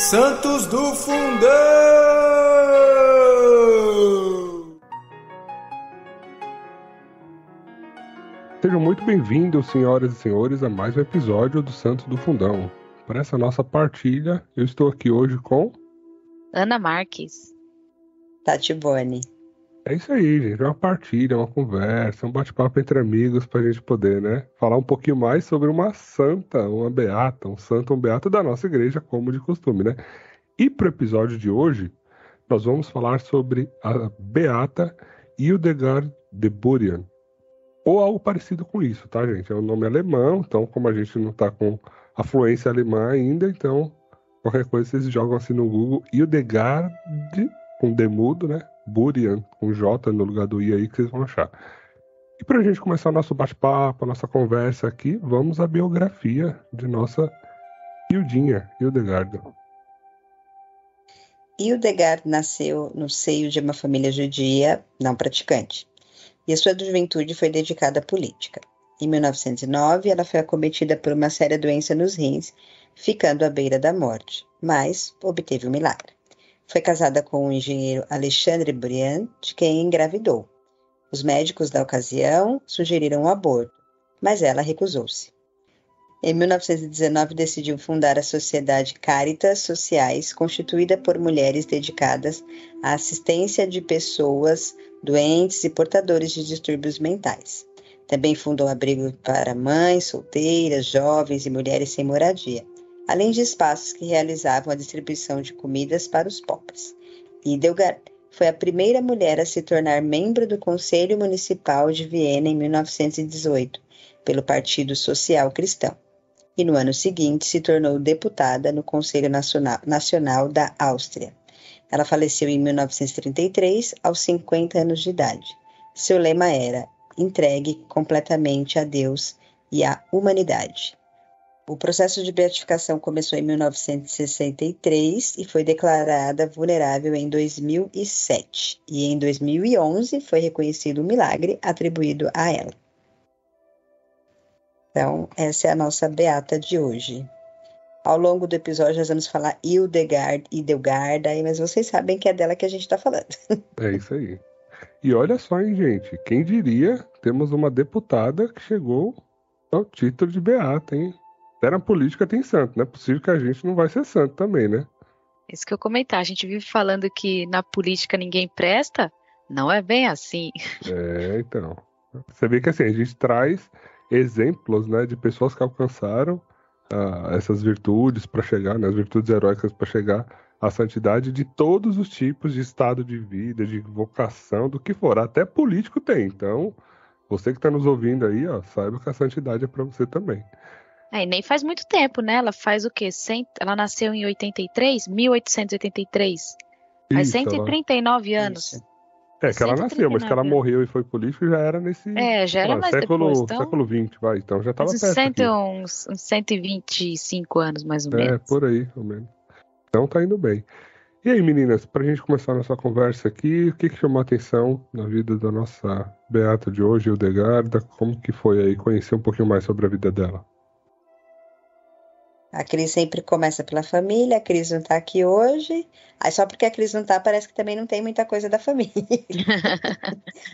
Santos do Fundão! Sejam muito bem-vindos, senhoras e senhores, a mais um episódio do Santos do Fundão. Para essa nossa partilha, eu estou aqui hoje com... Ana Marques. Tati Boni. É isso aí, gente. É uma partilha, uma conversa, um bate-papo entre amigos para a gente poder, né, falar um pouquinho mais sobre uma santa, uma beata, um santo, um beato da nossa igreja, como de costume, né? E para o episódio de hoje, nós vamos falar sobre a beata Hildegard de Burian. Ou algo parecido com isso, tá, gente? É um nome alemão, então como a gente não tá com a fluência alemã ainda, então qualquer coisa vocês jogam assim no Google, Hildegard, com D mudo, né? Burian, com J no lugar do I aí que vocês vão achar. E pra gente começar o nosso bate-papo, a nossa conversa aqui, vamos à biografia de nossa Hildinha, Hildegard. Hildegard nasceu no seio de uma família judia não praticante, e a sua juventude foi dedicada à política. Em 1909, ela foi acometida por uma séria doença nos rins, ficando à beira da morte, mas obteve um milagre. Foi casada com o engenheiro Alexandre Burian, de quem engravidou. Os médicos da ocasião sugeriram um aborto, mas ela recusou-se. Em 1919, decidiu fundar a Sociedade Caritas Sociais, constituída por mulheres dedicadas à assistência de pessoas doentes e portadores de distúrbios mentais. Também fundou abrigo para mães, solteiras, jovens e mulheres sem moradia, além de espaços que realizavam a distribuição de comidas para os pobres. Hildegard foi a primeira mulher a se tornar membro do Conselho Municipal de Viena em 1918, pelo Partido Social Cristão. E no ano seguinte se tornou deputada no Conselho Nacional da Áustria. Ela faleceu em 1933, aos 50 anos de idade. Seu lema era: entregue completamente a Deus e à humanidade. O processo de beatificação começou em 1963 e foi declarada vulnerável em 2007. E em 2011 foi reconhecido um milagre atribuído a ela. Então, essa é a nossa beata de hoje. Ao longo do episódio, nós vamos falar Hildegard, mas vocês sabem que é dela que a gente está falando. É isso aí. E olha só, hein, gente, quem diria, temos uma deputada que chegou ao título de beata, hein? Até na política tem santo, não é possível que a gente não vai ser santo também, né? Isso que eu comentar, a gente vive falando que na política ninguém presta, não é bem assim. É, então. Você vê que assim, a gente traz exemplos, né, de pessoas que alcançaram essas virtudes para chegar, né, as virtudes heróicas para chegar à santidade de todos os tipos de estado de vida, de vocação, do que for. Até político tem. Então, você que está nos ouvindo aí, ó, saiba que a santidade é para você também. E nem faz muito tempo, né? Ela faz o quê? Ela nasceu em 1883. Faz Isso, 139 anos. Isso. É, que ela nasceu, mas que ela morreu e foi político já era nesse já era mais depois, então, século XX, vai. Então já estava perto aqui. Uns 125 anos, mais ou menos. É, por aí, ao menos. Então tá indo bem. E aí, meninas, pra gente começar a nossa conversa aqui, o que chamou a atenção na vida da nossa beata de hoje, Hildegarda? Como que foi aí conhecer um pouquinho mais sobre a vida dela? A Cris sempre começa pela família, a Cris não tá aqui hoje. Aí só porque a Cris não tá, parece que também não tem muita coisa da família.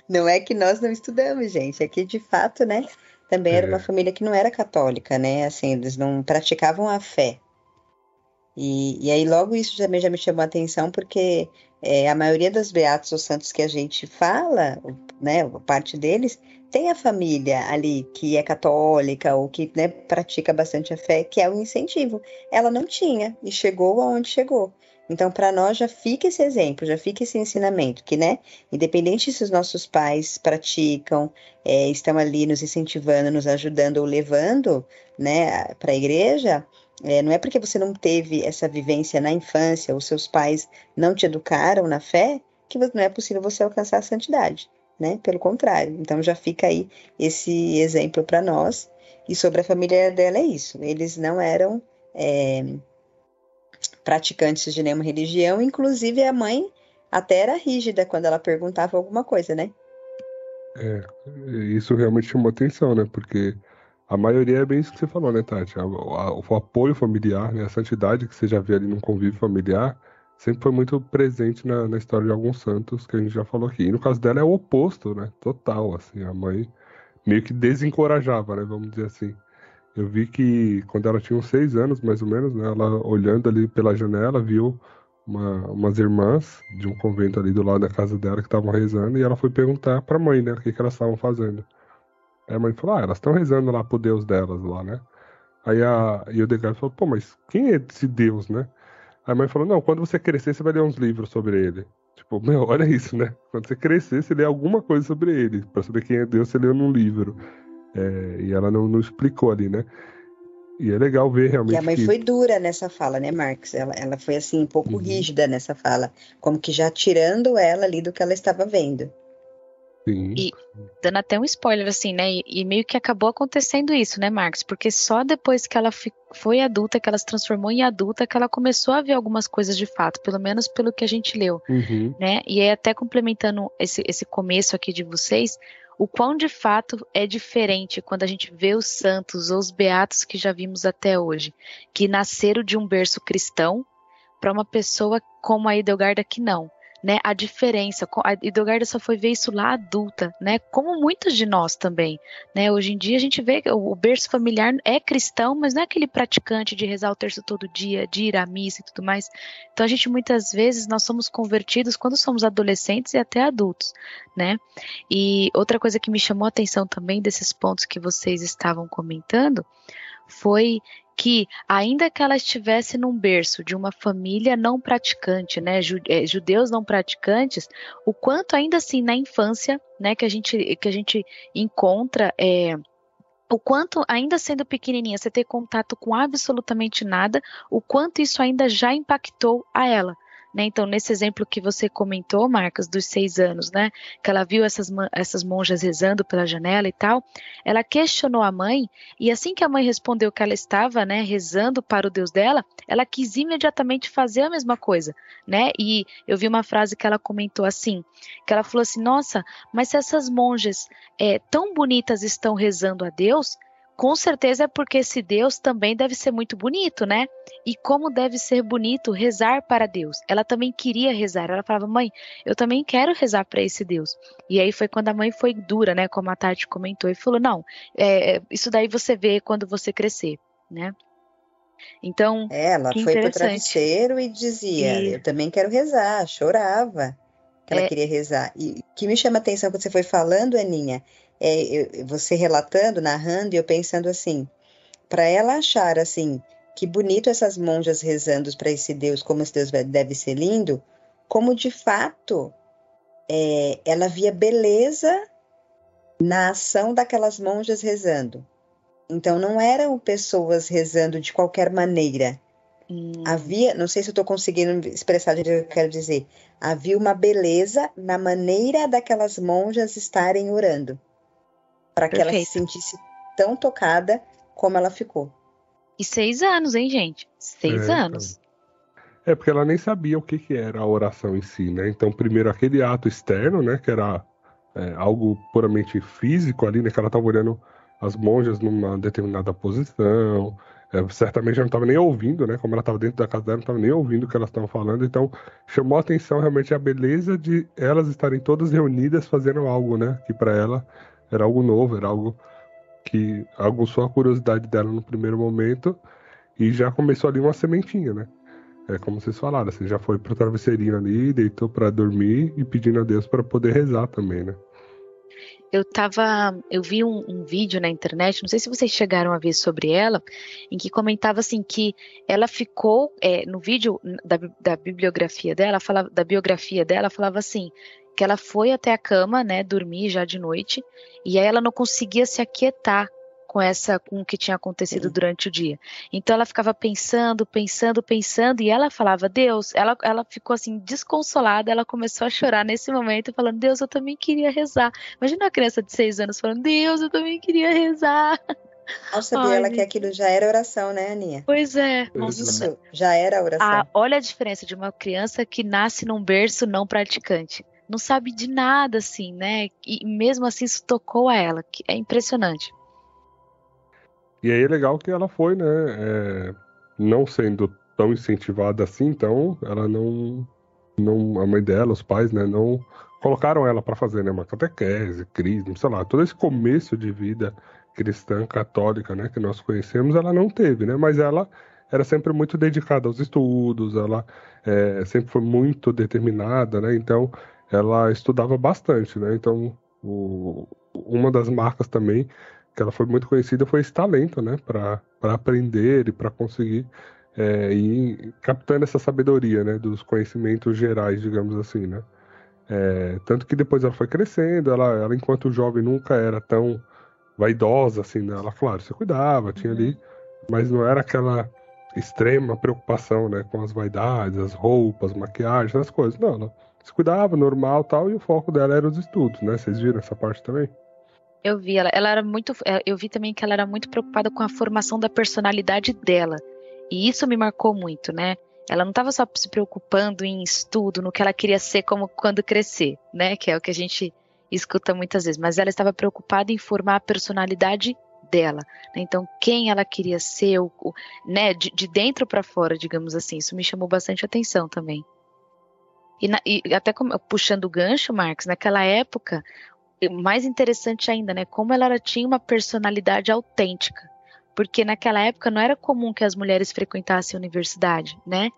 Não é que nós não estudamos, gente. É que, de fato, né, também era uma família que não era católica, né? Assim, eles não praticavam a fé. E aí logo isso também já me chamou a atenção, porque a maioria dos beatos ou santos que a gente fala, né, parte deles, tem a família ali que é católica ou que, né, pratica bastante a fé, que é um incentivo. Ela não tinha e chegou aonde chegou. Então, para nós já fica esse exemplo, já fica esse ensinamento, que, né, independente se os nossos pais praticam, estão ali nos incentivando, nos ajudando ou levando, né, para a igreja, não é porque você não teve essa vivência na infância, ou seus pais não te educaram na fé, que não é possível você alcançar a santidade, né? Pelo contrário. Então já fica aí esse exemplo para nós. E sobre a família dela é isso. Eles não eram praticantes de nenhuma religião, inclusive a mãe até era rígida quando ela perguntava alguma coisa, né? Isso realmente chamou atenção, né? Porque A maioria é bem isso que você falou, né, Tati? O apoio familiar, né, a santidade que você já vê ali no convívio familiar, sempre foi muito presente na história de alguns santos que a gente já falou aqui. E no caso dela é o oposto, né? Total, assim, a mãe meio que desencorajava, né? Vamos dizer assim. Eu vi que quando ela tinha uns 6 anos, mais ou menos, né? Ela olhando ali pela janela, viu umas irmãs de um convento ali do lado da casa dela que estavam rezando e ela foi perguntar pra mãe, né? O que que elas estavam fazendo. Aí a mãe falou, elas estão rezando lá pro Deus delas lá, né? Aí a Hildegard falou, pô, mas quem é esse Deus, né? Aí a mãe falou, não, quando você crescer, você vai ler uns livros sobre ele. Tipo, meu, olha isso, né? Quando você crescer, você lê alguma coisa sobre ele. Pra saber quem é Deus, você lê num livro. E ela não explicou ali, né? E é legal ver E a realmente mãe que. foi dura nessa fala, né, Marcos? Ela foi assim, um pouco Uhum, rígida nessa fala, como que já tirando ela ali do que ela estava vendo. sim. E dando até um spoiler, assim, né? E meio que acabou acontecendo isso, né, Marcos? Porque só depois que ela foi adulta, que ela se transformou em adulta, que ela começou a ver algumas coisas de fato, pelo menos pelo que a gente leu, Uhum, né? E aí, até complementando esse começo aqui de vocês, o quão de fato é diferente quando a gente vê os santos ou os beatos que já vimos até hoje, que nasceram de um berço cristão, para uma pessoa como a Edelgarda que não, né? A diferença, a Edelgarda só foi ver isso lá adulta, né? Como muitos de nós também, né? Hoje em dia a gente vê que o berço familiar é cristão, mas não é aquele praticante de rezar o terço todo dia, de ir à missa e tudo mais. Então a gente muitas vezes nós somos convertidos quando somos adolescentes e até adultos, né? E outra coisa que me chamou a atenção também desses pontos que vocês estavam comentando foi que, ainda que ela estivesse num berço de uma família não praticante, né, judeus não praticantes, o quanto ainda assim na infância, né, que a gente encontra, o quanto ainda sendo pequenininha, você ter contato com absolutamente nada, o quanto isso ainda já impactou a ela. Né? Então, nesse exemplo que você comentou, Marcos, dos 6 anos, né, que ela viu essas monjas rezando pela janela e tal, ela questionou a mãe, e assim que a mãe respondeu que ela estava, né, rezando para o Deus dela, ela quis imediatamente fazer a mesma coisa, né? E eu vi uma frase que ela comentou assim, que ela falou assim, nossa, mas se essas monjas tão bonitas estão rezando a Deus, com certeza é porque esse Deus também deve ser muito bonito, né? E como deve ser bonito rezar para Deus. Ela também queria rezar. Ela falava, mãe, eu também quero rezar para esse Deus. E aí foi quando a mãe foi dura, né? Como a Tati comentou, e falou, não, isso daí você vê quando você crescer, né? Então, Ela que foi pro interessante. travesseiro e dizia, E eu também quero rezar, chorava que ela é, queria rezar. E o que me chama a atenção quando você foi falando, Aninha, você relatando, narrando, e eu pensando assim, para ela achar assim, que bonito essas monjas rezando para esse Deus, como esse Deus deve ser lindo, como de fato ela via beleza na ação daquelas monjas rezando. Então não eram pessoas rezando de qualquer maneira. Havia, não sei se eu estou conseguindo expressar o que eu quero dizer, havia uma beleza na maneira daquelas monjas estarem orando, para que ela se perfeito. sentisse tão tocada como ela ficou. E 6 anos, hein, gente? 6 então. anos. Porque ela nem sabia o que que era a oração em si, né? Então, primeiro aquele ato externo, né? Que era algo puramente físico ali, né? Que ela estava olhando as monjas numa determinada posição. Certamente ela não estava nem ouvindo, né? Como ela estava dentro da casa dela, não estava nem ouvindo o que elas estavam falando. Então, chamou a atenção realmente a beleza de elas estarem todas reunidas fazendo algo, né? Que para ela era algo novo, era algo que aguçou a curiosidade dela no primeiro momento e já começou ali uma sementinha, né? É como vocês falaram, você já foi pro travesseirinho ali, deitou pra dormir e pedindo a Deus pra poder rezar também, né? Eu vi um vídeo na internet, não sei se vocês chegaram a ver sobre ela, em que comentava assim que ela ficou, no vídeo da bibliografia dela, da biografia dela, falava assim, que ela foi até a cama, né, dormir já de noite, e aí ela não conseguia se aquietar com o que tinha acontecido Sim. durante o dia. Então ela ficava pensando, pensando, pensando, e ela falava, Deus, ela ficou assim desconsolada, ela começou a chorar nesse momento, falando, Deus, eu também queria rezar. Imagina uma criança de 6 anos falando, Deus, eu também queria rezar. Ao saber Ai, ela que gente. aquilo já era oração, né, Aninha? Pois é, Exato. Isso já era oração. olha a diferença de uma criança que nasce num berço não praticante. Não sabe de nada, assim, né? E mesmo assim isso tocou a ela, que é impressionante. E aí é legal que ela foi, né, não sendo tão incentivada assim, então ela a mãe dela, os pais, né, não colocaram ela para fazer, né, uma catequese, crisma, sei lá, todo esse começo de vida cristã, católica, né, que nós conhecemos, ela não teve, né, mas ela era sempre muito dedicada aos estudos, ela sempre foi muito determinada, né, então ela estudava bastante, né, então uma das marcas também que ela foi muito conhecida foi esse talento, né, para aprender e para conseguir ir captando essa sabedoria, né, dos conhecimentos gerais, digamos assim, né. Tanto que depois ela foi crescendo, ela enquanto jovem nunca era tão vaidosa assim, né, ela, claro, se cuidava, tinha ali, mas não era aquela extrema preocupação, né, com as vaidades, as roupas, maquiagem, essas coisas, não, ela se cuidava, normal, tal, e o foco dela era os estudos, né, vocês viram essa parte também? Eu vi, ela era muito. Eu vi também que ela era muito preocupada com a formação da personalidade dela. E isso me marcou muito, né? Ela não estava só se preocupando em estudo, no que ela queria ser como quando crescer, né? Que é o que a gente escuta muitas vezes. Mas ela estava preocupada em formar a personalidade dela, né? Então, quem ela queria ser, né? De dentro para fora, digamos assim. Isso me chamou bastante atenção também. E até puxando o gancho, Marcos, naquela época, mais interessante ainda, né? Como ela tinha uma personalidade autêntica. Porque naquela época não era comum que as mulheres frequentassem a universidade, né?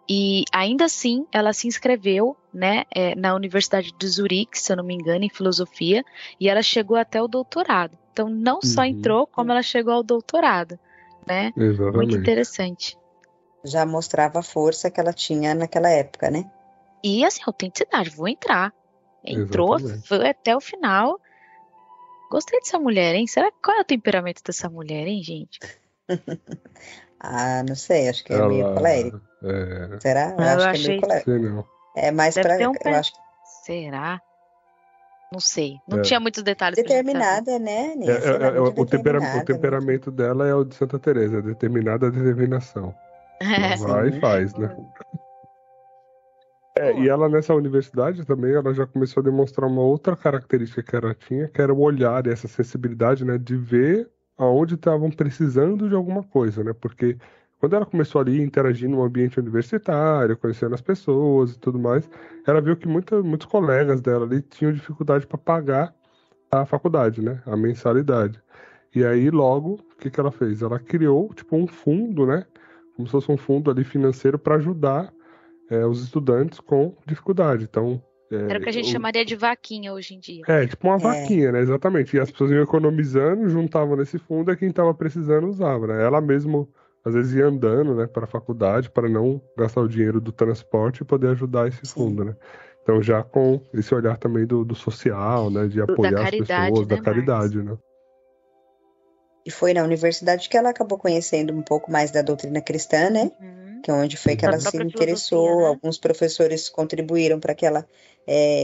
E ainda assim, ela se inscreveu, né, na Universidade de Zurique, se eu não me engano, em filosofia, e ela chegou até o doutorado. Então, não só entrou, como ela chegou ao doutorado, né? Exatamente. Muito interessante. Já mostrava a força que ela tinha naquela época, né? E assim, autenticidade, vou entrar. Entrou, foi até o final. Gostei dessa mulher, hein? Qual é o temperamento dessa mulher, hein, gente? Não sei, acho que é meio colérico. Será? Eu acho que é meio colérico. Sei não. É mais pra. Eu acho que... Será? Não sei. Não tinha muitos detalhes. Determinada, né? O temperamento dela é o de Santa Teresa, determinada determinação. Vai e faz, né? E ela nessa universidade também, ela já começou a demonstrar uma outra característica que ela tinha, que era o olhar e essa sensibilidade, né, de ver aonde estavam precisando de alguma coisa, né, porque quando ela começou ali interagindo no ambiente universitário, conhecendo as pessoas e tudo mais, ela viu que muitos colegas dela ali tinham dificuldade para pagar a faculdade, né, a mensalidade. E aí logo, o que ela fez? Ela criou tipo um fundo, né, como se fosse um fundo ali financeiro para ajudar os estudantes com dificuldade. Então, era o que a gente chamaria de vaquinha hoje em dia. Tipo uma vaquinha, né? Exatamente. E as pessoas iam economizando, juntavam nesse fundo, e quem estava precisando usava, né? Ela mesmo, às vezes, ia andando, né, para a faculdade, para não gastar o dinheiro do transporte e poder ajudar esse fundo, né? Então, já com esse olhar também do social, né? De apoiar as pessoas, da caridade, né? E foi na universidade que ela acabou conhecendo um pouco mais da doutrina cristã, né? Que é onde foi que ela se interessou, né? Alguns professores contribuíram para que ela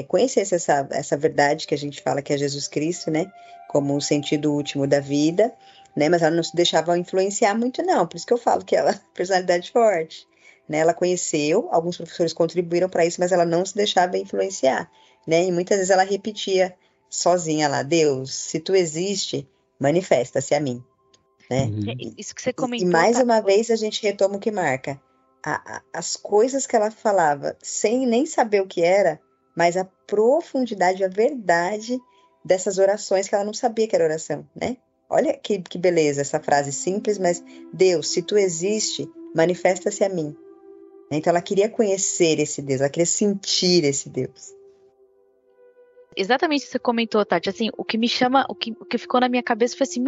conhecesse essa verdade que a gente fala que é Jesus Cristo, né? Como o sentido último da vida, né? Mas ela não se deixava influenciar muito, não. Por isso que eu falo que ela é personalidade forte, né? Ela conheceu, alguns professores contribuíram para isso, mas ela não se deixava influenciar, né? E muitas vezes ela repetia sozinha lá: Deus, se tu existe, manifesta-se a mim. Né? Isso que você comentou. E mais uma vez a gente retoma o que marca. As coisas que ela falava, sem nem saber o que era, mas a profundidade, a verdade dessas orações que ela não sabia que era oração, né? Olha que beleza essa frase simples, mas Deus, se tu existe, manifesta-se a mim. Então ela queria conhecer esse Deus, ela queria sentir esse Deus. Exatamente o que você comentou, Tati. Assim, o que me chama, o que ficou na minha cabeça foi assim,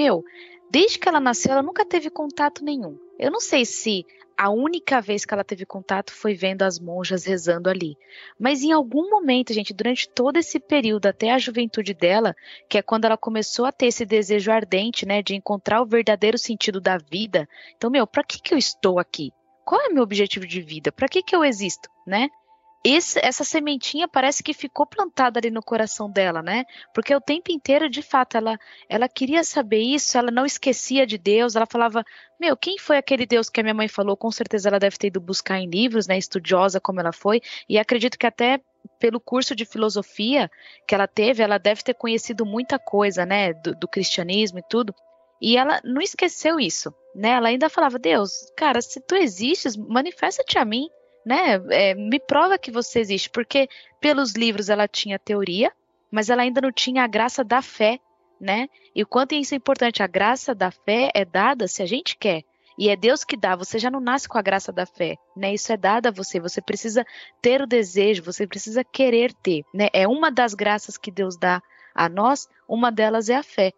desde que ela nasceu, ela nunca teve contato nenhum. Eu não sei se a única vez que ela teve contato foi vendo as monjas rezando ali. Mas em algum momento, gente, durante todo esse período, até a juventude dela, que é quando ela começou a ter esse desejo ardente, né, de encontrar o verdadeiro sentido da vida. Então, para que eu estou aqui? Qual é o meu objetivo de vida? Para que eu existo, né? Essa sementinha parece que ficou plantada ali no coração dela, né? Porque o tempo inteiro, de fato, ela queria saber isso, ela não esquecia de Deus, ela falava, quem foi aquele Deus que a minha mãe falou? Com certeza ela deve ter ido buscar em livros, né? Estudiosa como ela foi, e acredito que até pelo curso de filosofia que ela teve, ela deve ter conhecido muita coisa, né? Do cristianismo e tudo. E ela não esqueceu isso, né? Ela ainda falava, Deus, cara, se tu existes, manifesta-te a mim, né? Me prova que você existe, porque pelos livros ela tinha teoria, mas ela ainda não tinha a graça da fé, né? E o quanto isso é importante, a graça da fé é dada se a gente quer. E é Deus que dá, você já não nasce com a graça da fé, né? Isso é dado a você, você precisa ter o desejo, você precisa querer ter, né? É uma das graças que Deus dá a nós, uma delas é a fé.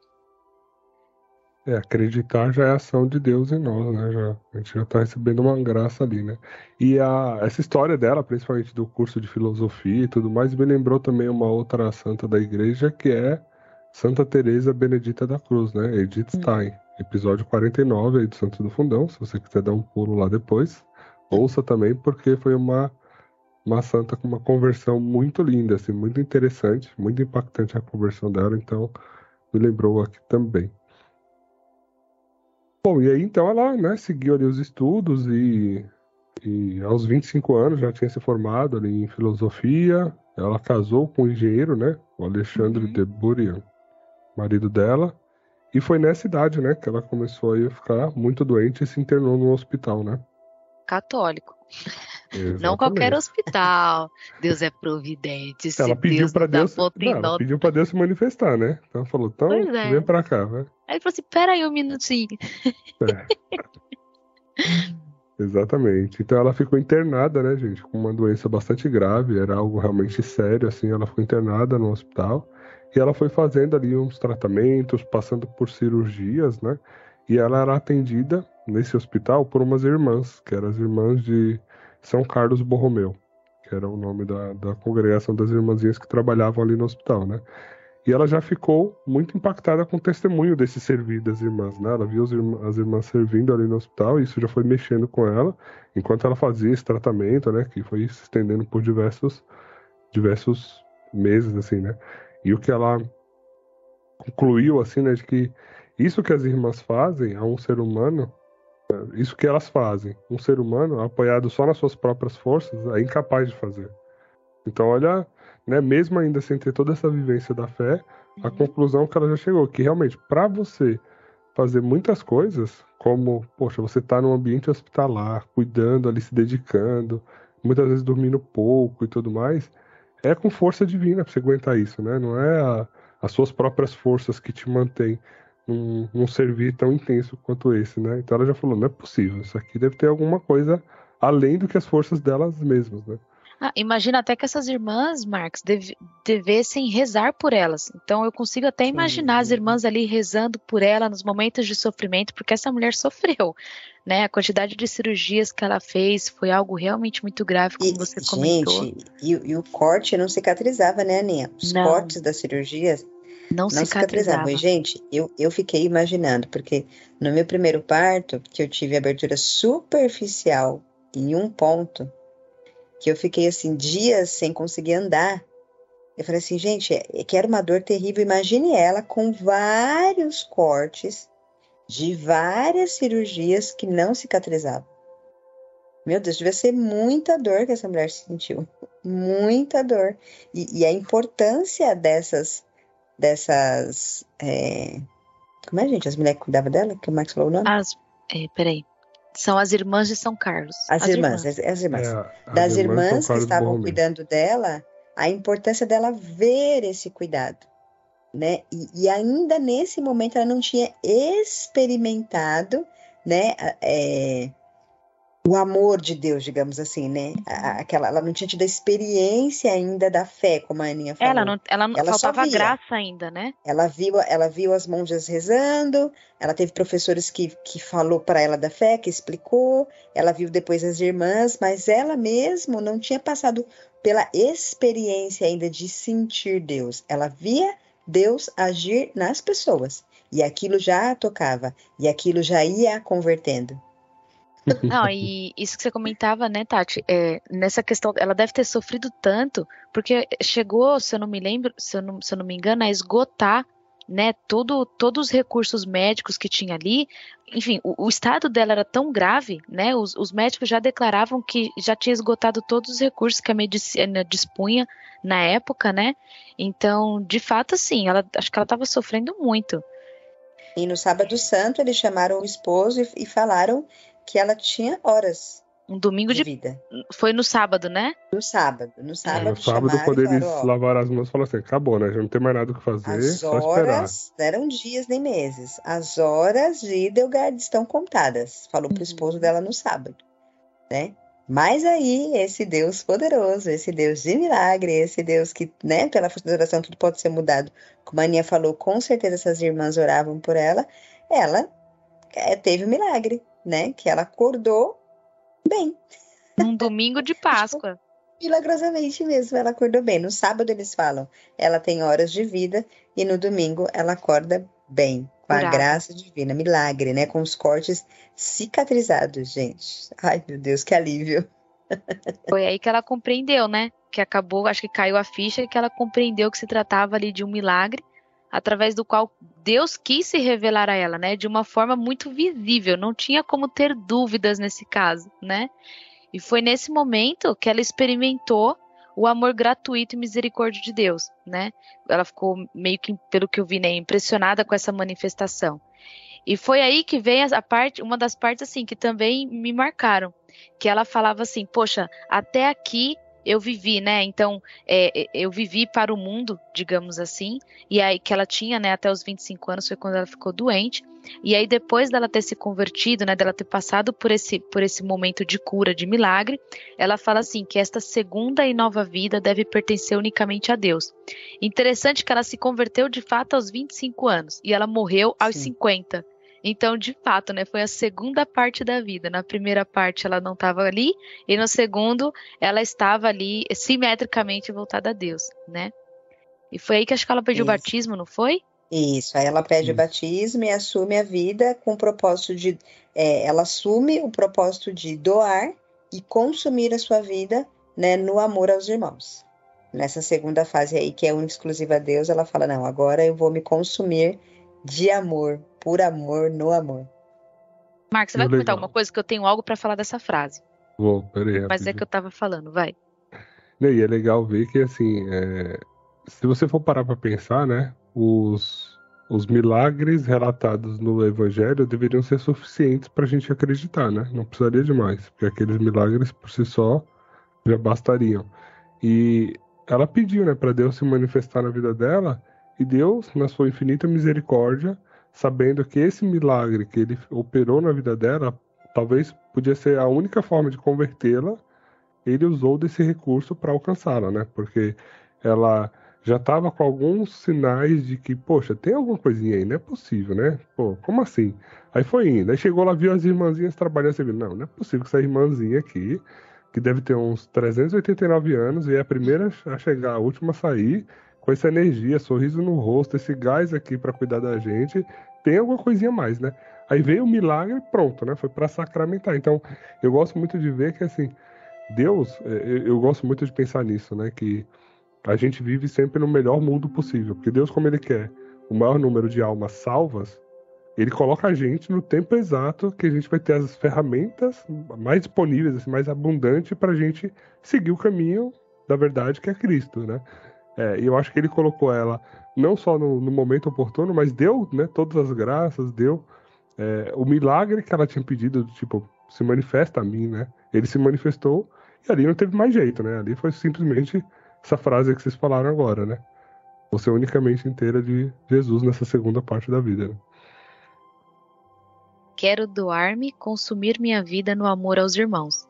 Acreditar já é ação de Deus em nós, né? A gente já está recebendo uma graça ali, né? E essa história dela, principalmente do curso de filosofia e tudo mais, me lembrou também uma outra santa da igreja, que é Santa Teresa Benedita da Cruz, né? Edith Stein, episódio 49 aí do Santos do Fundão, se você quiser dar um pulo lá depois. Ouça também, porque foi uma santa com uma conversão muito linda, assim, muito interessante, muito impactante a conversão dela, então me lembrou aqui também. Bom, e aí então ela, né, seguiu ali os estudos e aos 25 anos já tinha se formado ali em filosofia. Ela casou com um engenheiro, né, o Alexandre de Burian, marido dela. E foi nessa idade, né, que ela começou aí a ficar muito doente e se internou no hospital, né? Católico. Exatamente. Não qualquer hospital. Deus é providente. Ela pediu para Deus, ela pediu para Deus se manifestar, né? Então ela falou, então vem pra cá, né? Aí ele falou assim, pera aí um minutinho. Exatamente. Então ela ficou internada, né, gente, com uma doença bastante grave, era algo realmente sério, assim, ela ficou internada no hospital e ela foi fazendo ali uns tratamentos, passando por cirurgias, né, e ela era atendida nesse hospital por umas irmãs, que eram as irmãs de São Carlos Borromeu, que era o nome da congregação das irmãzinhas que trabalhavam ali no hospital, né. E ela já ficou muito impactada com o testemunho desse servir das irmãs, né? Ela viu as irmãs servindo ali no hospital e isso já foi mexendo com ela, enquanto ela fazia esse tratamento, né? Que foi se estendendo por diversos meses, assim, né? E o que ela concluiu, assim, né? De que isso que as irmãs fazem a um ser humano, isso que elas fazem, um ser humano apoiado só nas suas próprias forças, é incapaz de fazer. Então, olha, né, mesmo ainda sem ter toda essa vivência da fé, a conclusão que ela já chegou, que realmente, para você fazer muitas coisas, como, poxa, você tá num ambiente hospitalar, cuidando ali, se dedicando, muitas vezes dormindo pouco e tudo mais, é com força divina para você aguentar isso, né? Não é as suas próprias forças que te mantêm num servir tão intenso quanto esse, né? Então ela já falou, não é possível, isso aqui deve ter alguma coisa além do que as forças delas mesmas, né? Imagina até que essas irmãs, Marcos, devessem rezar por elas. Então eu consigo até imaginar as irmãs ali rezando por ela nos momentos de sofrimento, porque essa mulher sofreu, né? A quantidade de cirurgias que ela fez foi algo realmente muito grave, como você comentou. Gente, e o corte não cicatrizava, né, Aninha? Os cortes das cirurgias não cicatrizavam. E, gente, eu fiquei imaginando, porque no meu primeiro parto, que eu tive abertura superficial em um ponto, que eu fiquei, assim, dias sem conseguir andar. Eu falei assim, gente, que era uma dor terrível. Imagine ela com vários cortes de várias cirurgias que não cicatrizavam. Meu Deus, devia ser muita dor que essa mulher sentiu. Muita dor. E a importância dessas como é, gente? As mulheres que cuidavam dela? Que o Max falou o nome? Peraí. São as irmãs de São Carlos. As irmãs. Das irmãs que estavam cuidando dela, a importância dela ver esse cuidado, né? E ainda nesse momento ela não tinha experimentado, né? O amor de Deus, digamos assim, né? Ela não tinha tido a experiência ainda da fé, como a Aninha falou. Ela faltava graça ainda, né? Ela viu as monjas rezando, ela teve professores que falou para ela da fé, que explicou, ela viu depois as irmãs, mas ela mesmo não tinha passado pela experiência ainda de sentir Deus. Ela via Deus agir nas pessoas, e aquilo já a tocava, e aquilo já ia a convertendo. Não, e isso que você comentava, né, Tati, nessa questão, ela deve ter sofrido tanto, porque chegou, se eu não me engano, a esgotar, né, todos os recursos médicos que tinha ali. Enfim, o estado dela era tão grave, né, os médicos já declaravam que já tinha esgotado todos os recursos que a medicina dispunha na época, né, então, de fato, assim, acho que ela estava sofrendo muito. E no sábado santo eles chamaram o esposo e falaram que ela tinha horas Um domingo de de. vida. Foi no sábado, né? No sábado No chamaram quando e eles falaram, ó, lavaram as mãos, falaram assim, acabou, né? Já não tem mais nada o que fazer, as só esperar. horas, não eram dias nem meses, as horas de Idelgard estão contadas. Falou pro esposo dela no sábado, né? Mas aí, esse Deus poderoso, esse Deus de milagre, esse Deus que, né, pela força da oração tudo pode ser mudado. Como a Aninha falou, com certeza essas irmãs oravam por ela. Ela teve um milagre, né? Que ela acordou bem. Num domingo de Páscoa. Milagrosamente mesmo, ela acordou bem. No sábado eles falam, ela tem horas de vida e no domingo ela acorda bem, com a Curada. graça divina, milagre, né? Com os cortes cicatrizados, gente. Ai, meu Deus, que alívio. Foi aí que ela compreendeu, né? Que acabou, acho que caiu a ficha, que ela compreendeu que se tratava ali de um milagre, através do qual Deus quis se revelar a ela, né? De uma forma muito visível, não tinha como ter dúvidas nesse caso, né? E foi nesse momento que ela experimentou o amor gratuito e misericórdia de Deus, né? Ela ficou meio que, pelo que eu vi, né, impressionada com essa manifestação. E foi aí que vem uma das partes assim que também me marcaram, que ela falava assim, poxa, até aqui eu vivi, né? Então, eu vivi para o mundo, digamos assim, e aí que ela tinha, né, até os 25 anos foi quando ela ficou doente. E aí depois dela ter se convertido, né, dela ter passado por esse momento de cura, de milagre, ela fala assim, que esta segunda e nova vida deve pertencer unicamente a Deus. Interessante que ela se converteu de fato aos 25 anos e ela morreu aos 50. Então, de fato, né, foi a segunda parte da vida. Na primeira parte ela não estava ali e no segundo ela estava ali simetricamente voltada a Deus, né? E foi aí que acho que ela pediu o batismo, não foi? Isso, aí ela pede o batismo e assume a vida com o propósito de... ela assume o propósito de doar e consumir a sua vida, né, no amor aos irmãos. Nessa segunda fase aí, que é única e exclusiva a Deus, ela fala, não, agora eu vou me consumir de amor, por amor, no amor. Marcos, você vai comentar alguma coisa que eu tenho algo para falar dessa frase? Vou, peraí, mas é que eu tava falando, vai. E é legal ver que, assim, se você for parar para pensar, né, os milagres relatados no Evangelho deveriam ser suficientes para a gente acreditar, né? Não precisaria de mais, porque aqueles milagres por si só já bastariam. E ela pediu, né, para Deus se manifestar na vida dela, e Deus, na sua infinita misericórdia, sabendo que esse milagre que ele operou na vida dela, talvez podia ser a única forma de convertê-la, ele usou desse recurso para alcançá-la, né? Porque ela já estava com alguns sinais de que, poxa, tem alguma coisinha aí, não é possível, né? Pô, como assim? Aí foi indo, aí chegou lá, viu as irmãzinhas trabalhando, você viu, não é possível que essa irmãzinha aqui, que deve ter uns 389 anos, e é a primeira a chegar, a última a sair, com essa energia, sorriso no rosto, esse gás aqui para cuidar da gente, tem alguma coisinha a mais, né? Aí veio o milagre e pronto, né? Foi para sacramentar. Então, eu gosto muito de ver que, assim, Deus, eu gosto muito de pensar nisso, né? Que a gente vive sempre no melhor mundo possível. Porque Deus, como Ele quer o maior número de almas salvas, Ele coloca a gente no tempo exato que a gente vai ter as ferramentas mais disponíveis, assim, mais abundantes para a gente seguir o caminho da verdade que é Cristo, né? E eu acho que Ele colocou ela não só no momento oportuno, mas deu, né, todas as graças, deu o milagre que ela tinha pedido, tipo, se manifesta a mim, né? Ele se manifestou e ali não teve mais jeito, né? Ali foi simplesmente essa frase que vocês falaram agora, né? Você é unicamente inteira de Jesus nessa segunda parte da vida, né? Quero doar-me, consumir minha vida no amor aos irmãos.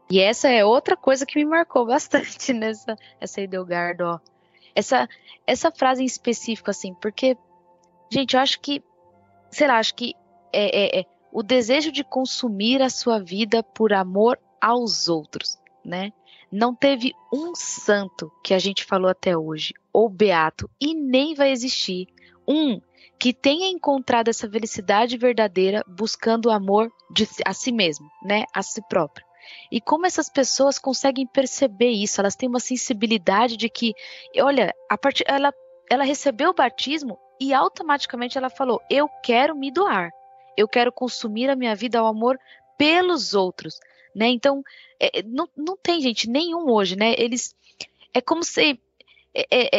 E essa é outra coisa que me marcou bastante essa Idelgard, ó. Essa frase em específico, assim, porque, gente, eu acho que, sei lá, acho que o desejo de consumir a sua vida por amor aos outros, né? Não teve um santo que a gente falou até hoje, ou beato, e nem vai existir que tenha encontrado essa felicidade verdadeira buscando o amor a si mesmo, né? A si próprio. E como essas pessoas conseguem perceber isso? Elas têm uma sensibilidade de que, olha, ela recebeu o batismo e automaticamente ela falou, eu quero me doar. Eu quero consumir a minha vida ao amor pelos outros, né? Então, não tem, gente, nenhum hoje, né? É como se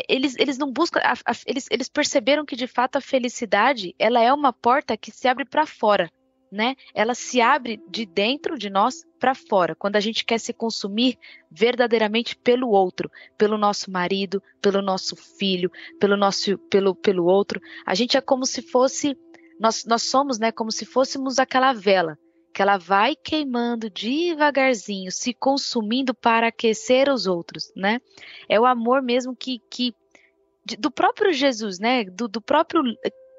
eles não buscam, eles perceberam que de fato a felicidade, ela é uma porta que se abre para fora, né? Ela se abre de dentro de nós para fora, quando a gente quer se consumir verdadeiramente pelo outro, pelo nosso marido, pelo nosso filho, pelo outro. A gente é como se fosse, nós somos, né, como se fôssemos aquela vela, que ela vai queimando devagarzinho, se consumindo para aquecer os outros, né? É o amor mesmo do próprio Jesus, né? Do próprio,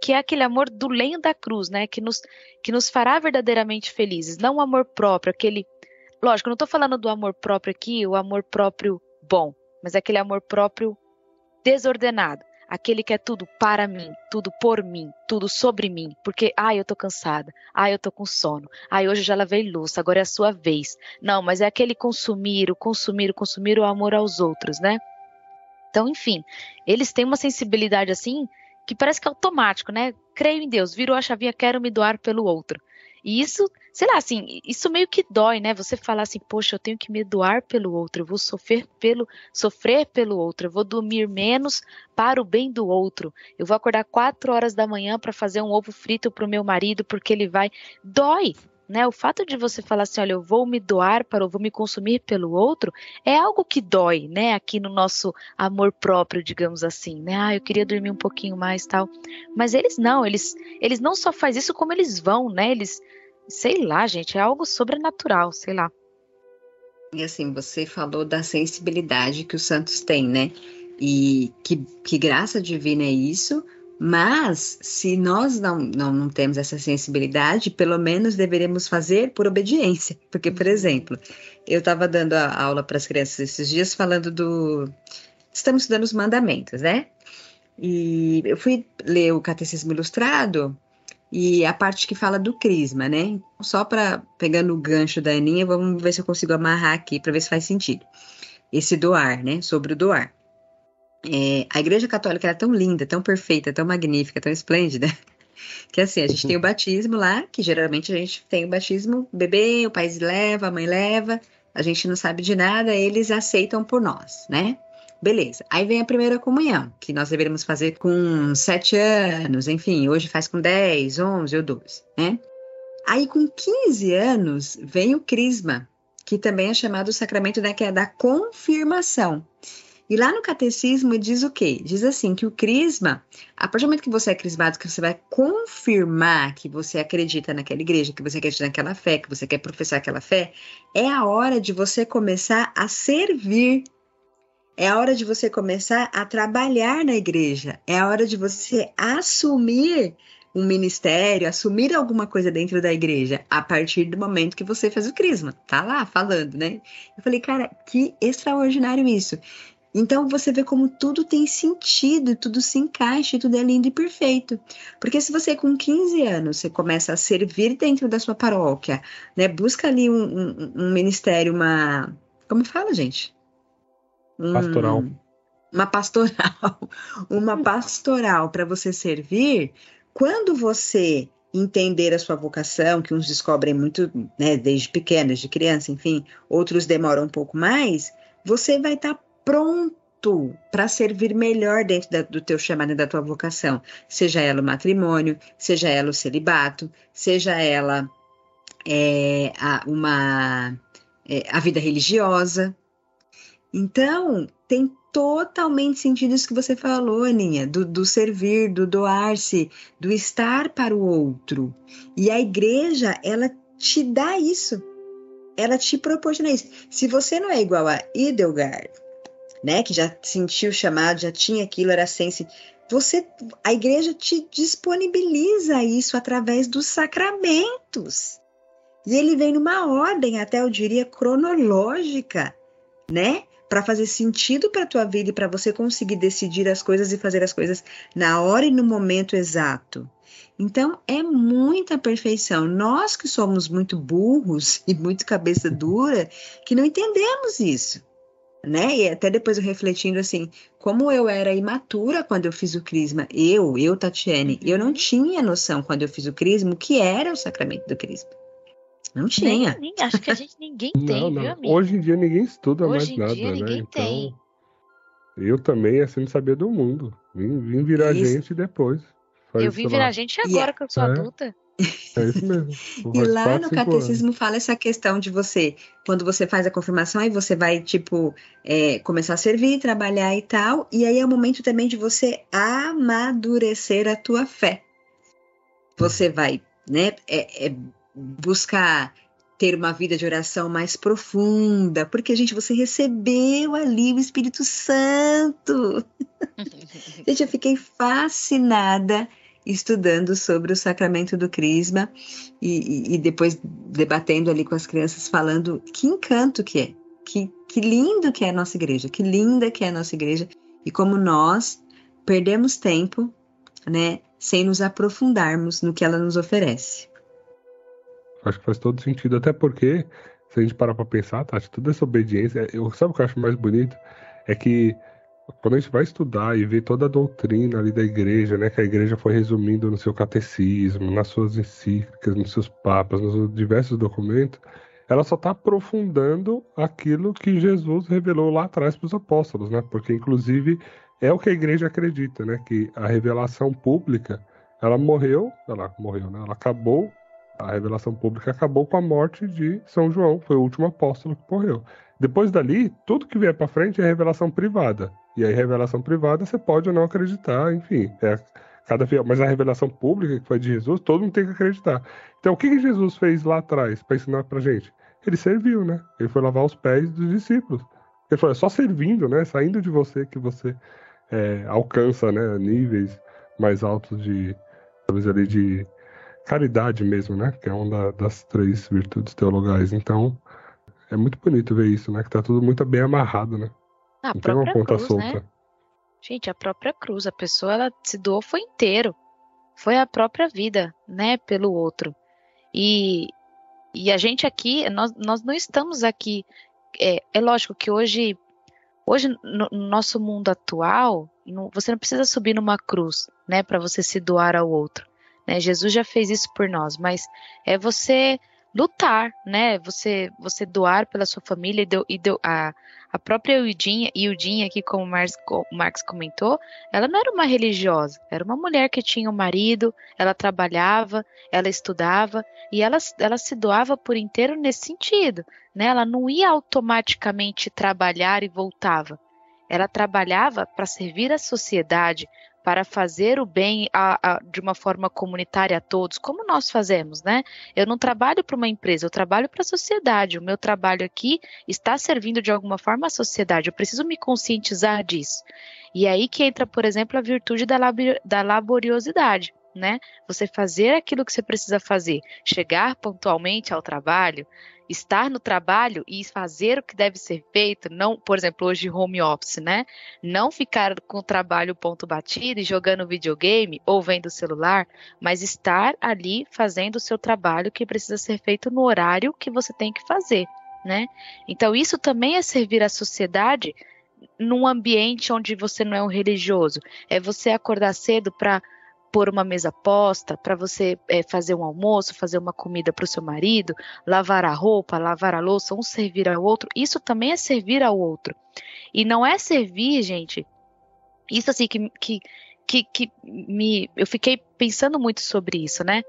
que é aquele amor do lenho da cruz, né? Que nos fará verdadeiramente felizes. Não o amor próprio, lógico, eu não estou falando do amor próprio aqui, o amor próprio bom, mas é aquele amor próprio desordenado. Aquele que é tudo para mim, tudo por mim, tudo sobre mim. Porque, eu tô cansada, eu tô com sono, hoje eu já lavei louça, agora é a sua vez. Não, mas é aquele consumir o amor aos outros, né? Então, enfim, eles têm uma sensibilidade assim, que parece que é automático, né? Creio em Deus, virou a chavinha, quero me doar pelo outro. E isso, sei lá, assim, isso meio que dói, né? Você falar assim, poxa, eu tenho que me doar pelo outro, eu vou sofrer pelo outro, eu vou dormir menos para o bem do outro. Eu vou acordar 4 horas da manhã para fazer um ovo frito para o meu marido, porque ele vai... Dói, né? O fato de você falar assim, olha, eu vou me doar eu vou me consumir pelo outro, é algo que dói, né? Aqui no nosso amor próprio, digamos assim, né? Eu queria dormir um pouquinho mais, tal. Mas eles não só fazem isso, como eles vão, né? Sei lá, gente, é algo sobrenatural, sei lá. E assim, você falou da sensibilidade que os santos têm, né? E que graça divina é isso, mas se nós não temos essa sensibilidade, pelo menos deveríamos fazer por obediência. Porque, por exemplo, eu estava dando a aula para as crianças esses dias falando estamos estudando os mandamentos, né? E eu fui ler o Catecismo Ilustrado e a parte que fala do crisma, né? Só pegando o gancho da Aninha, vamos ver se eu consigo amarrar aqui para ver se faz sentido. Esse doar, né? Sobre o doar. A Igreja Católica é tão linda, tão perfeita, tão magnífica, tão esplêndida, que assim, a gente tem o batismo lá, que geralmente a gente tem o batismo, o bebê, o pai leva, a mãe leva, a gente não sabe de nada, eles aceitam por nós, né? Beleza. Aí vem a primeira comunhão, que nós deveríamos fazer com 7 anos, enfim, hoje faz com 10, 11 ou 12, né? Aí com 15 anos vem o crisma, que também é chamado o sacramento que é da confirmação. E lá no catecismo diz o quê? Diz assim, que o crisma, a partir do momento que você é crismado, que você vai confirmar que você acredita naquela igreja, que você acredita naquela fé, que você quer professar aquela fé, é a hora de você começar a servir. É a hora de você começar a trabalhar na igreja. É a hora de você assumir um ministério, assumir alguma coisa dentro da igreja, a partir do momento que você faz o crisma. Tá lá falando, né? Eu falei, cara, que extraordinário isso. Então você vê como tudo tem sentido, tudo se encaixa, tudo é lindo e perfeito. Porque se você com 15 anos, você começa a servir dentro da sua paróquia, né? Busca ali um ministério, como fala, gente? Pastoral. Uma pastoral. Uma pastoral para você servir. Quando você entender a sua vocação, que uns descobrem muito, né, desde pequenos, de criança, enfim, outros demoram um pouco mais, você vai estar pronto para servir melhor dentro do teu chamado e da tua vocação, seja ela o matrimônio, seja ela o celibato, seja ela a vida religiosa. Então, tem totalmente sentido isso que você falou, Aninha, do servir, do doar-se, do estar para o outro. E a igreja, ela te dá isso, ela te proporciona isso. Se você não é igual a Hildegard, né, que já sentiu o chamado, já tinha aquilo, era sensível, a igreja te disponibiliza isso através dos sacramentos. E ele vem numa ordem, até eu diria, cronológica, né? Para fazer sentido para a tua vida e para você conseguir decidir as coisas e fazer as coisas na hora e no momento exato. Então, é muita perfeição. Nós que somos muito burros e muito cabeça dura, que não entendemos isso, né? E até depois eu refletindo assim, como eu era imatura quando eu fiz o crisma, Tatiane, eu não tinha noção quando eu fiz o crisma, o que era o sacramento do crisma. Não tinha. Acho que ninguém tem, não. viu, amiga? Hoje em dia ninguém estuda Hoje mais em dia nada, ninguém né? tem. Então, Eu também, assim, não sabia do mundo. Vim virar Isso. gente depois. Eu Faz, vim sei virar lá. gente agora que eu sou adulta. É isso mesmo. E Faz lá 4, no 5 anos. catecismo fala essa questão de você, quando você faz a confirmação, aí você vai, tipo, começar a servir, trabalhar e tal, e aí é o momento também de você amadurecer a tua fé. Você vai, né, buscar ter uma vida de oração mais profunda, porque, gente, você recebeu ali o Espírito Santo. Gente, eu fiquei fascinada estudando sobre o sacramento do Crisma e depois debatendo ali com as crianças, falando que encanto que é, que lindo que é a nossa igreja, que linda que é a nossa igreja, e como nós perdemos tempo, né, sem nos aprofundarmos no que ela nos oferece. Acho que faz todo sentido, até porque, se a gente parar pra pensar, Tati, toda essa obediência, sabe o que eu acho mais bonito? É que quando a gente vai estudar e ver toda a doutrina ali da igreja, né, que a igreja foi resumindo no seu catecismo, nas suas encíclicas, nos seus papas, nos diversos documentos, ela só está aprofundando aquilo que Jesus revelou lá atrás para os apóstolos, né? Porque, inclusive, é o que a igreja acredita, né? Que a revelação pública, ela morreu, né? Ela acabou, a revelação pública acabou com a morte de São João, foi o último apóstolo que morreu. Depois dali, tudo que vier para frente é revelação privada. E aí, revelação privada, você pode ou não acreditar, enfim. Mas a revelação pública, que foi de Jesus, todo mundo tem que acreditar. Então, o que Jesus fez lá atrás para ensinar pra gente? Ele serviu, né? Ele foi lavar os pés dos discípulos. Ele falou, é só servindo, né? Saindo de você que você alcança, né? Níveis mais altos talvez ali de caridade mesmo, né? Que é uma das 3 virtudes teologais. Então, é muito bonito ver isso, né? Que tá tudo muito bem amarrado, né? A Não tem uma própria ponta cruz, solta. né? Gente, a própria cruz, a pessoa ela se doou foi inteiro. Foi a própria vida, né, pelo outro. E a gente aqui, nós não estamos aqui. É lógico que hoje no nosso mundo atual, você não precisa subir numa cruz, né, para você se doar ao outro. Né? Jesus já fez isso por nós, mas é você lutar, né? Você doar pela sua família a própria Ildinha aqui, como o Marx comentou, ela não era uma religiosa, era uma mulher que tinha um marido, ela trabalhava, ela estudava e ela se doava por inteiro nesse sentido, né? Ela não ia automaticamente trabalhar e voltava. Ela trabalhava para servir a sociedade, para fazer o bem de uma forma comunitária a todos, como nós fazemos, né? Eu não trabalho para uma empresa, eu trabalho para a sociedade. O meu trabalho aqui está servindo de alguma forma à sociedade. Eu preciso me conscientizar disso. E é aí que entra, por exemplo, a virtude da laboriosidade, né? Você fazer aquilo que você precisa fazer, chegar pontualmente ao trabalho, estar no trabalho e fazer o que deve ser feito, não, por exemplo, hoje home office, né? Não ficar com o trabalho ponto batido e jogando videogame ou vendo o celular, mas estar ali fazendo o seu trabalho que precisa ser feito no horário que você tem que fazer, né? Então isso também é servir à sociedade num ambiente onde você não é um religioso. É você acordar cedo para pôr uma mesa posta, para você fazer um almoço, fazer uma comida para o seu marido, lavar a roupa, lavar a louça, um servir ao outro. Isso também é servir ao outro. E não é servir, gente, isso assim eu fiquei pensando muito sobre isso, né?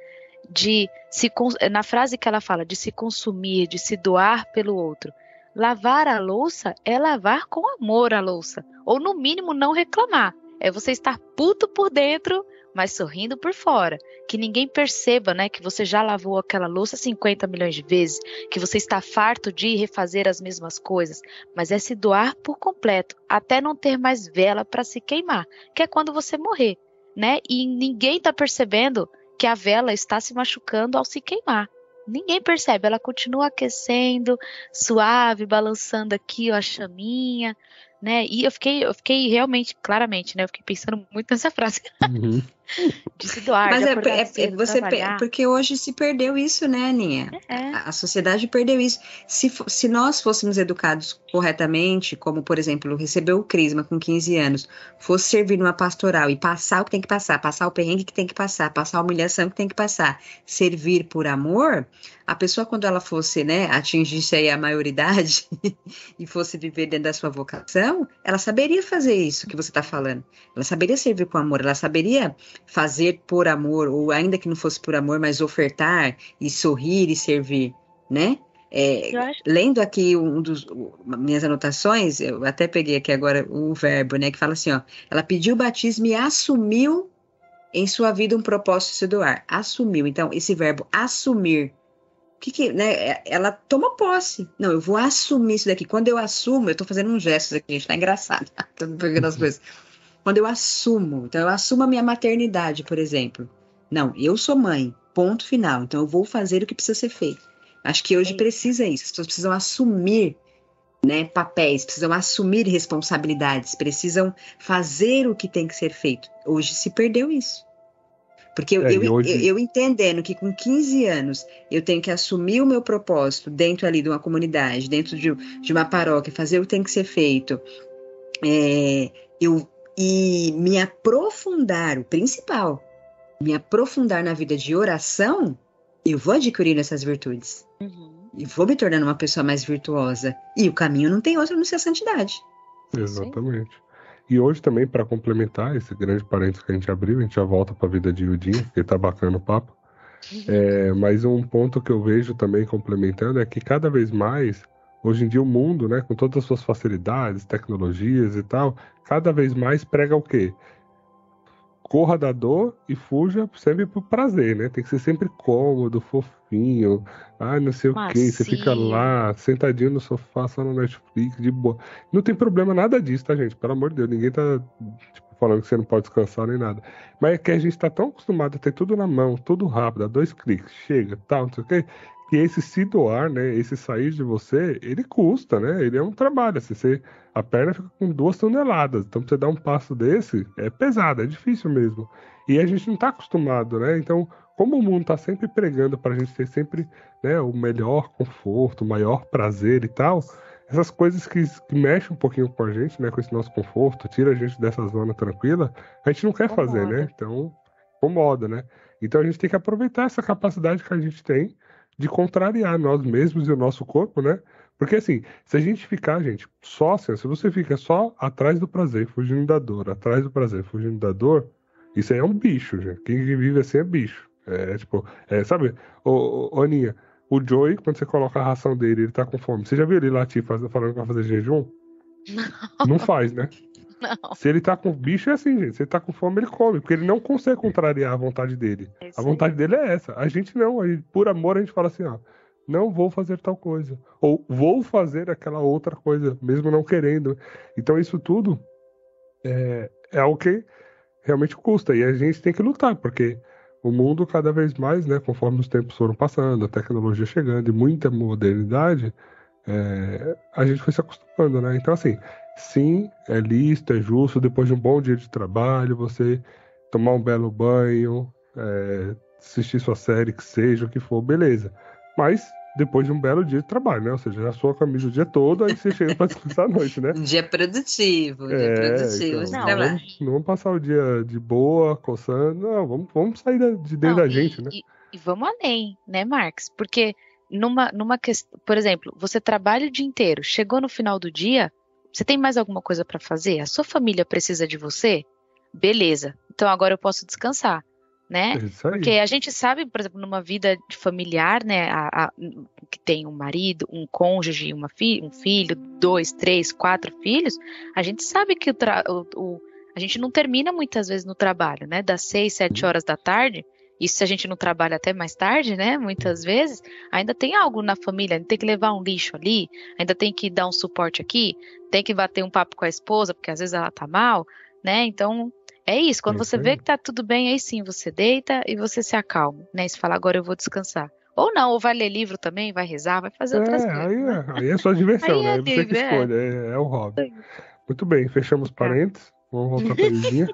Na frase que ela fala, de se consumir, de se doar pelo outro. Lavar a louça é lavar com amor a louça. Ou no mínimo não reclamar. É você estar puto por dentro, mas sorrindo por fora, que ninguém perceba, né, que você já lavou aquela louça 50 milhões de vezes, que você está farto de refazer as mesmas coisas, mas é se doar por completo, até não ter mais vela para se queimar, que é quando você morrer, né, e ninguém está percebendo que a vela está se machucando ao se queimar. Ninguém percebe, ela continua aquecendo, suave, balançando aqui ó, a chaminha, né? E eu fiquei realmente, claramente, né? Eu fiquei pensando muito nessa frase. Uhum. De se doar, mas de acordar cedo, trabalhar. porque hoje se perdeu isso, né, Aninha? A sociedade perdeu isso. Se nós fôssemos educados corretamente, como, por exemplo, receber o Crisma com 15 anos, fosse servir numa pastoral e passar o que tem que passar o perrengue que tem que passar a humilhação que tem que passar, servir por amor, a pessoa, quando ela fosse, né, atingisse aí a maioridade e fosse viver dentro da sua vocação, ela saberia fazer isso que você está falando. Ela saberia servir com amor, ela saberia fazer por amor, ou ainda que não fosse por amor, mas ofertar e sorrir e servir, né? Lendo aqui minhas anotações, eu até peguei aqui agora o verbo, né, que fala assim, ó, ela pediu o batismo e assumiu em sua vida um propósito de se doar. Assumiu. Então, esse verbo assumir, né, ela toma posse. Não, eu vou assumir isso daqui. Quando eu assumo, eu tô fazendo uns gestos aqui, gente, tá engraçado. Tô pegando as coisas. Quando eu assumo, então eu assumo a minha maternidade, por exemplo. Não, eu sou mãe, ponto final. Então eu vou fazer o que precisa ser feito. Acho que hoje precisa isso. As pessoas precisam assumir, né, papéis, precisam assumir responsabilidades, precisam fazer o que tem que ser feito. Hoje se perdeu isso. Porque eu entendendo que com 15 anos eu tenho que assumir o meu propósito dentro ali de uma comunidade, dentro de uma paróquia, fazer o que tem que ser feito, e me aprofundar, o principal, me aprofundar na vida de oração, eu vou adquirindo essas virtudes. E vou me tornando uma pessoa mais virtuosa. E o caminho não tem outro a não ser a santidade. Exatamente. E hoje também, para complementar esse grande parênteses que a gente abriu, a gente já volta para a vida de Ildinha, porque tá bacana o papo. Mas um ponto que eu vejo também complementando é que cada vez mais, hoje em dia o mundo, né, com todas as suas facilidades, tecnologias e tal, cada vez mais prega o quê? Corra da dor e fuja sempre pro prazer, né? Tem que ser sempre cômodo, fofinho, não sei o quê. Você fica lá, sentadinho no sofá, só no Netflix, de boa. Não tem problema nada disso, tá, gente? Pelo amor de Deus, ninguém tá falando que você não pode descansar nem nada. Mas é que a gente tá tão acostumado a ter tudo na mão, tudo rápido, a 2 cliques, chega, tal, não sei o quê, que esse se doar, né? Esse sair de você, ele custa, né? Ele é um trabalho, assim, a perna fica com 2 toneladas. Então, pra você dar um passo desse, é pesado, é difícil mesmo. E a gente não tá acostumado, né? Então, como o mundo tá sempre pregando pra gente ter sempre, né, o melhor conforto, o maior prazer e tal, essas coisas que mexem um pouquinho com a gente, né, com esse nosso conforto, tira a gente dessa zona tranquila, a gente não quer fazer, né? Então, incomoda, né? Então, a gente tem que aproveitar essa capacidade que a gente tem de contrariar nós mesmos e o nosso corpo, né? Porque assim, se a gente ficar, gente, só assim, se você fica só atrás do prazer, fugindo da dor, atrás do prazer, fugindo da dor, isso aí é um bicho, gente. Quem vive assim é bicho. Sabe, Aninha, o Joey, quando você coloca a ração dele, ele tá com fome. Você já viu ele latir falando que vai fazer jejum? Não faz, né? Não. Se ele tá com bicho, é assim, gente. Se ele tá com fome, ele come, porque ele não consegue contrariar a vontade dele. A vontade dele é essa. A gente não, por amor a gente fala assim, ó, não vou fazer tal coisa. Ou vou fazer aquela outra coisa, mesmo não querendo. Então isso tudo é algo que realmente custa. E a gente tem que lutar, porque o mundo cada vez mais, né, conforme os tempos foram passando, a tecnologia chegando e muita modernidade, a gente foi se acostumando, né? Então assim, sim, é lícito, é justo, depois de um bom dia de trabalho, você tomar um belo banho, assistir sua série, que seja o que for, beleza. Mas depois de um belo dia de trabalho, né? Ou seja, já sua camisa o dia todo, aí você chega para descansar à noite, né? Um dia produtivo de trabalho. Não vamos passar o dia de boa, coçando, não, vamos sair de dentro da gente, né? E vamos além, né, Marx? Porque numa questão, por exemplo, você trabalha o dia inteiro, chegou no final do dia, você tem mais alguma coisa para fazer? A sua família precisa de você? Beleza, então agora eu posso descansar, né? Porque a gente sabe, por exemplo, numa vida familiar, né, que tem um marido, um cônjuge, um filho, 2, 3, 4 filhos, a gente sabe que a gente não termina muitas vezes no trabalho, né? Das 6, 7 horas da tarde. Isso se a gente não trabalha até mais tarde, né? Muitas vezes, ainda tem algo na família, ainda tem que levar um lixo ali, ainda tem que dar um suporte aqui, tem que bater um papo com a esposa, porque às vezes ela tá mal, né? Então, é isso. Quando você vê que tá tudo bem, aí sim, você deita e você se acalma, né? E você fala, agora eu vou descansar. Ou não, ou vai ler livro também, vai rezar, vai fazer outras coisas. Aí é só diversão, né? Você que escolhe, é o hobby. Muito bem, fechamos parênteses. Vamos voltar pra Lindinha.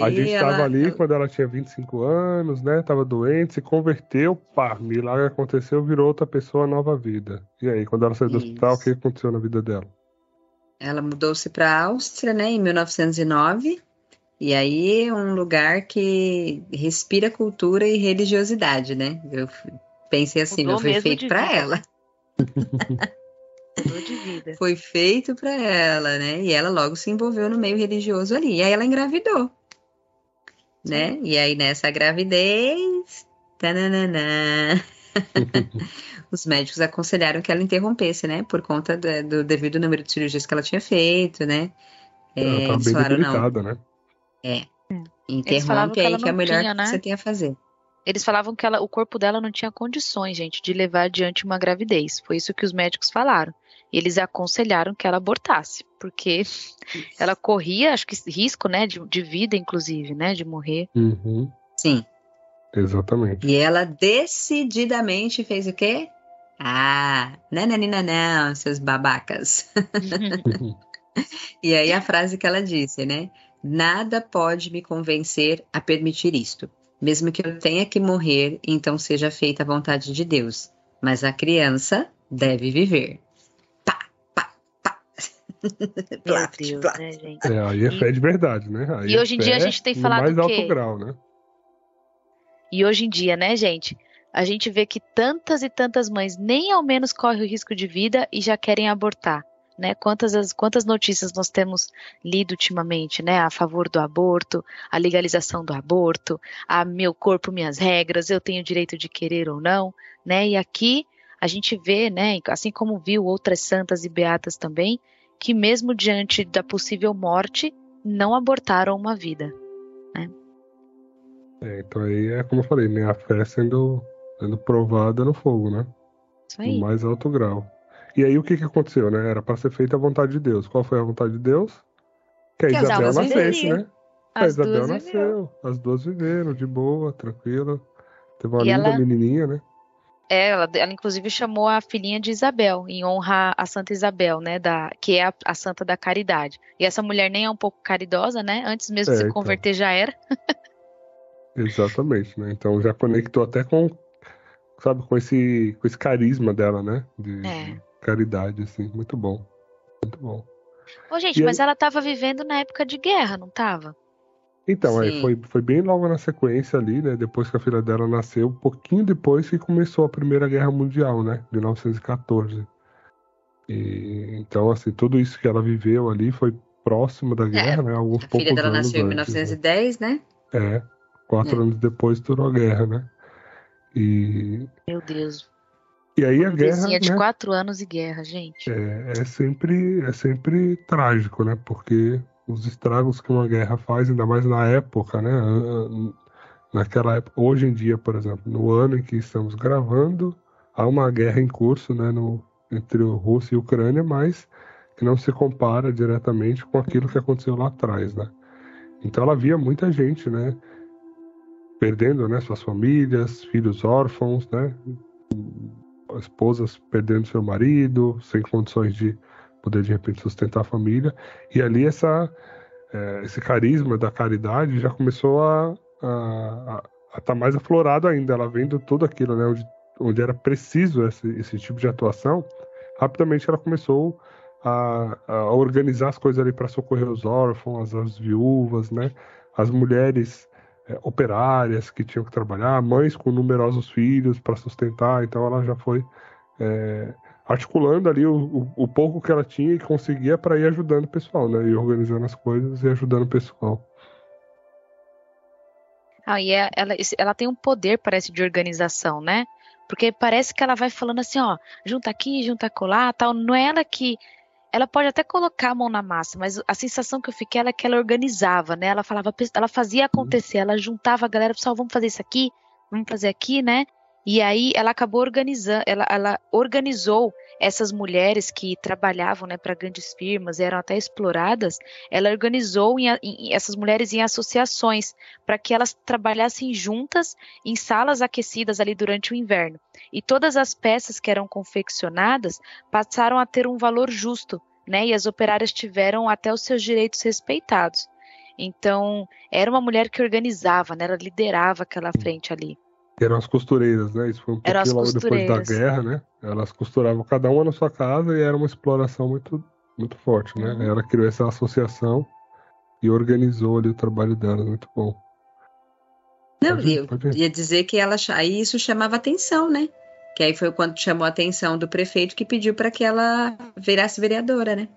A gente estava ali quando ela tinha 25 anos, né? Tava doente, se converteu, milagre aconteceu, virou outra pessoa, nova vida. E aí, quando ela saiu do hospital, o que aconteceu na vida dela? Ela mudou-se para a Áustria, né, em 1909, E aí, um lugar que respira cultura e religiosidade, né? Eu pensei assim, Mudou foi mesmo feito de para vida. ela. Mudou de vida. Foi feito para ela, né? E ela logo se envolveu no meio religioso ali. E aí ela engravidou, né? E aí nessa gravidez, tananana, os médicos aconselharam que ela interrompesse, né? Por conta do devido número de cirurgias que ela tinha feito, né? Ela tava Eles bem falaram, não, debilitada, né? Eles falavam interrompe que aí ela que é o não melhor tinha, que você né? tem a fazer. Eles falavam que o corpo dela não tinha condições, gente, de levar adiante uma gravidez. Foi isso que os médicos falaram. E eles aconselharam que ela abortasse, porque ela corria, acho que risco, né, de vida, inclusive, né, de morrer. Uhum, Sim. exatamente. E ela decididamente fez o quê? Nananina não, seus babacas. E aí a frase que ela disse, né? Nada pode me convencer a permitir isto. Mesmo que eu tenha que morrer, então seja feita a vontade de Deus. Mas a criança deve viver. Pá, pá, pá. Meu Plaft, Deus, plaft. né, gente? Aí é fé de verdade, né? Aí E é hoje em dia a fé gente tem no falado mais o alto quê? grau, né? E hoje em dia, né, gente? A gente vê que tantas e tantas mães nem ao menos correm o risco de vida e já querem abortar, né? Quantas notícias nós temos lido ultimamente, né? A favor do aborto, a legalização do aborto, a meu corpo, minhas regras, eu tenho o direito de querer ou não, né? E aqui a gente vê, né? Assim como viu outras santas e beatas também, que mesmo diante da possível morte, não abortaram uma vida. Então aí é como eu falei, né? A fé sendo provada no fogo, né? Isso No aí. mais alto grau. E aí o que aconteceu, né? Era para ser feita a vontade de Deus. Qual foi a vontade de Deus? Que a Que as Isabel duas nascesse, viveriam. né? A As Isabel duas viveu. nasceu. As duas viveram de boa, tranquila. Teve uma E linda ela, menininha, né? ela inclusive chamou a filhinha de Isabel, em honra a Santa Isabel, né, que é a santa da caridade. E essa mulher nem é um pouco caridosa, né? Antes mesmo de se Então. converter já era. Exatamente, né? Então já conectou até com, sabe, com esse carisma dela, né? De É. caridade, assim. Muito bom. Muito bom. Ô, gente, E mas aí, ela estava vivendo na época de guerra, não estava? então, aí Sim. foi bem logo na sequência ali, né? Depois que a filha dela nasceu, um pouquinho depois que começou a Primeira Guerra Mundial, né? 1914. Então, assim, tudo isso que ela viveu ali foi próximo da guerra, né? Alguns A filha poucos dela anos nasceu em antes, né? 1910, né? 4 anos depois durou a guerra, né? E, Meu Deus. e aí Uma a guerra, bebezinha de né? 4 anos e guerra, gente. É sempre trágico, né? Porque os estragos que uma guerra faz, ainda mais na época, né? Naquela época, hoje em dia, por exemplo, no ano em que estamos gravando, há uma guerra em curso, né? Entre a Rússia e a Ucrânia, mas que não se compara diretamente com aquilo que aconteceu lá atrás, né? Então ela via muita gente, né? Perdendo, né? Suas famílias, filhos órfãos, né? Esposas perdendo seu marido, sem condições de poder de repente sustentar a família. E ali esse carisma da caridade já começou a estar mais aflorado ainda. Ela vendo tudo aquilo, né, onde era preciso esse tipo de atuação, rapidamente ela começou a organizar as coisas ali para socorrer os órfãos, as viúvas, né, as mulheres operárias que tinham que trabalhar, mães com numerosos filhos para sustentar. Então ela já foi articulando ali o pouco que ela tinha e conseguia para ir ajudando o pessoal, né? E organizando as coisas e ajudando o pessoal. E ela tem um poder, parece, de organização, né? Porque parece que ela vai falando assim, ó, junta aqui, junta colar, tal. Não é ela que... Ela pode até colocar a mão na massa, mas a sensação que eu fiquei é que ela organizava, né? Ela fazia acontecer, ela juntava a galera, pessoal, vamos fazer isso aqui, vamos fazer aqui, né? E aí ela acabou organizando, ela organizou essas mulheres que trabalhavam, né, para grandes firmas, eram até exploradas. Ela organizou essas mulheres em associações para que elas trabalhassem juntas em salas aquecidas ali durante o inverno. E todas as peças que eram confeccionadas passaram a ter um valor justo, né? E as operárias tiveram até os seus direitos respeitados. Então, era uma mulher que organizava, né? Ela liderava aquela frente ali. Eram as costureiras, né? Isso foi um Eram as pouquinho logo depois da costureiras. guerra, né? Elas costuravam cada uma na sua casa e era uma exploração muito, muito forte, né? Ela criou essa associação e organizou ali o trabalho dela, muito bom. Não, eu ia dizer que aí isso chamava atenção, né? Que aí foi quando chamou a atenção do prefeito que pediu para que ela virasse vereadora, né?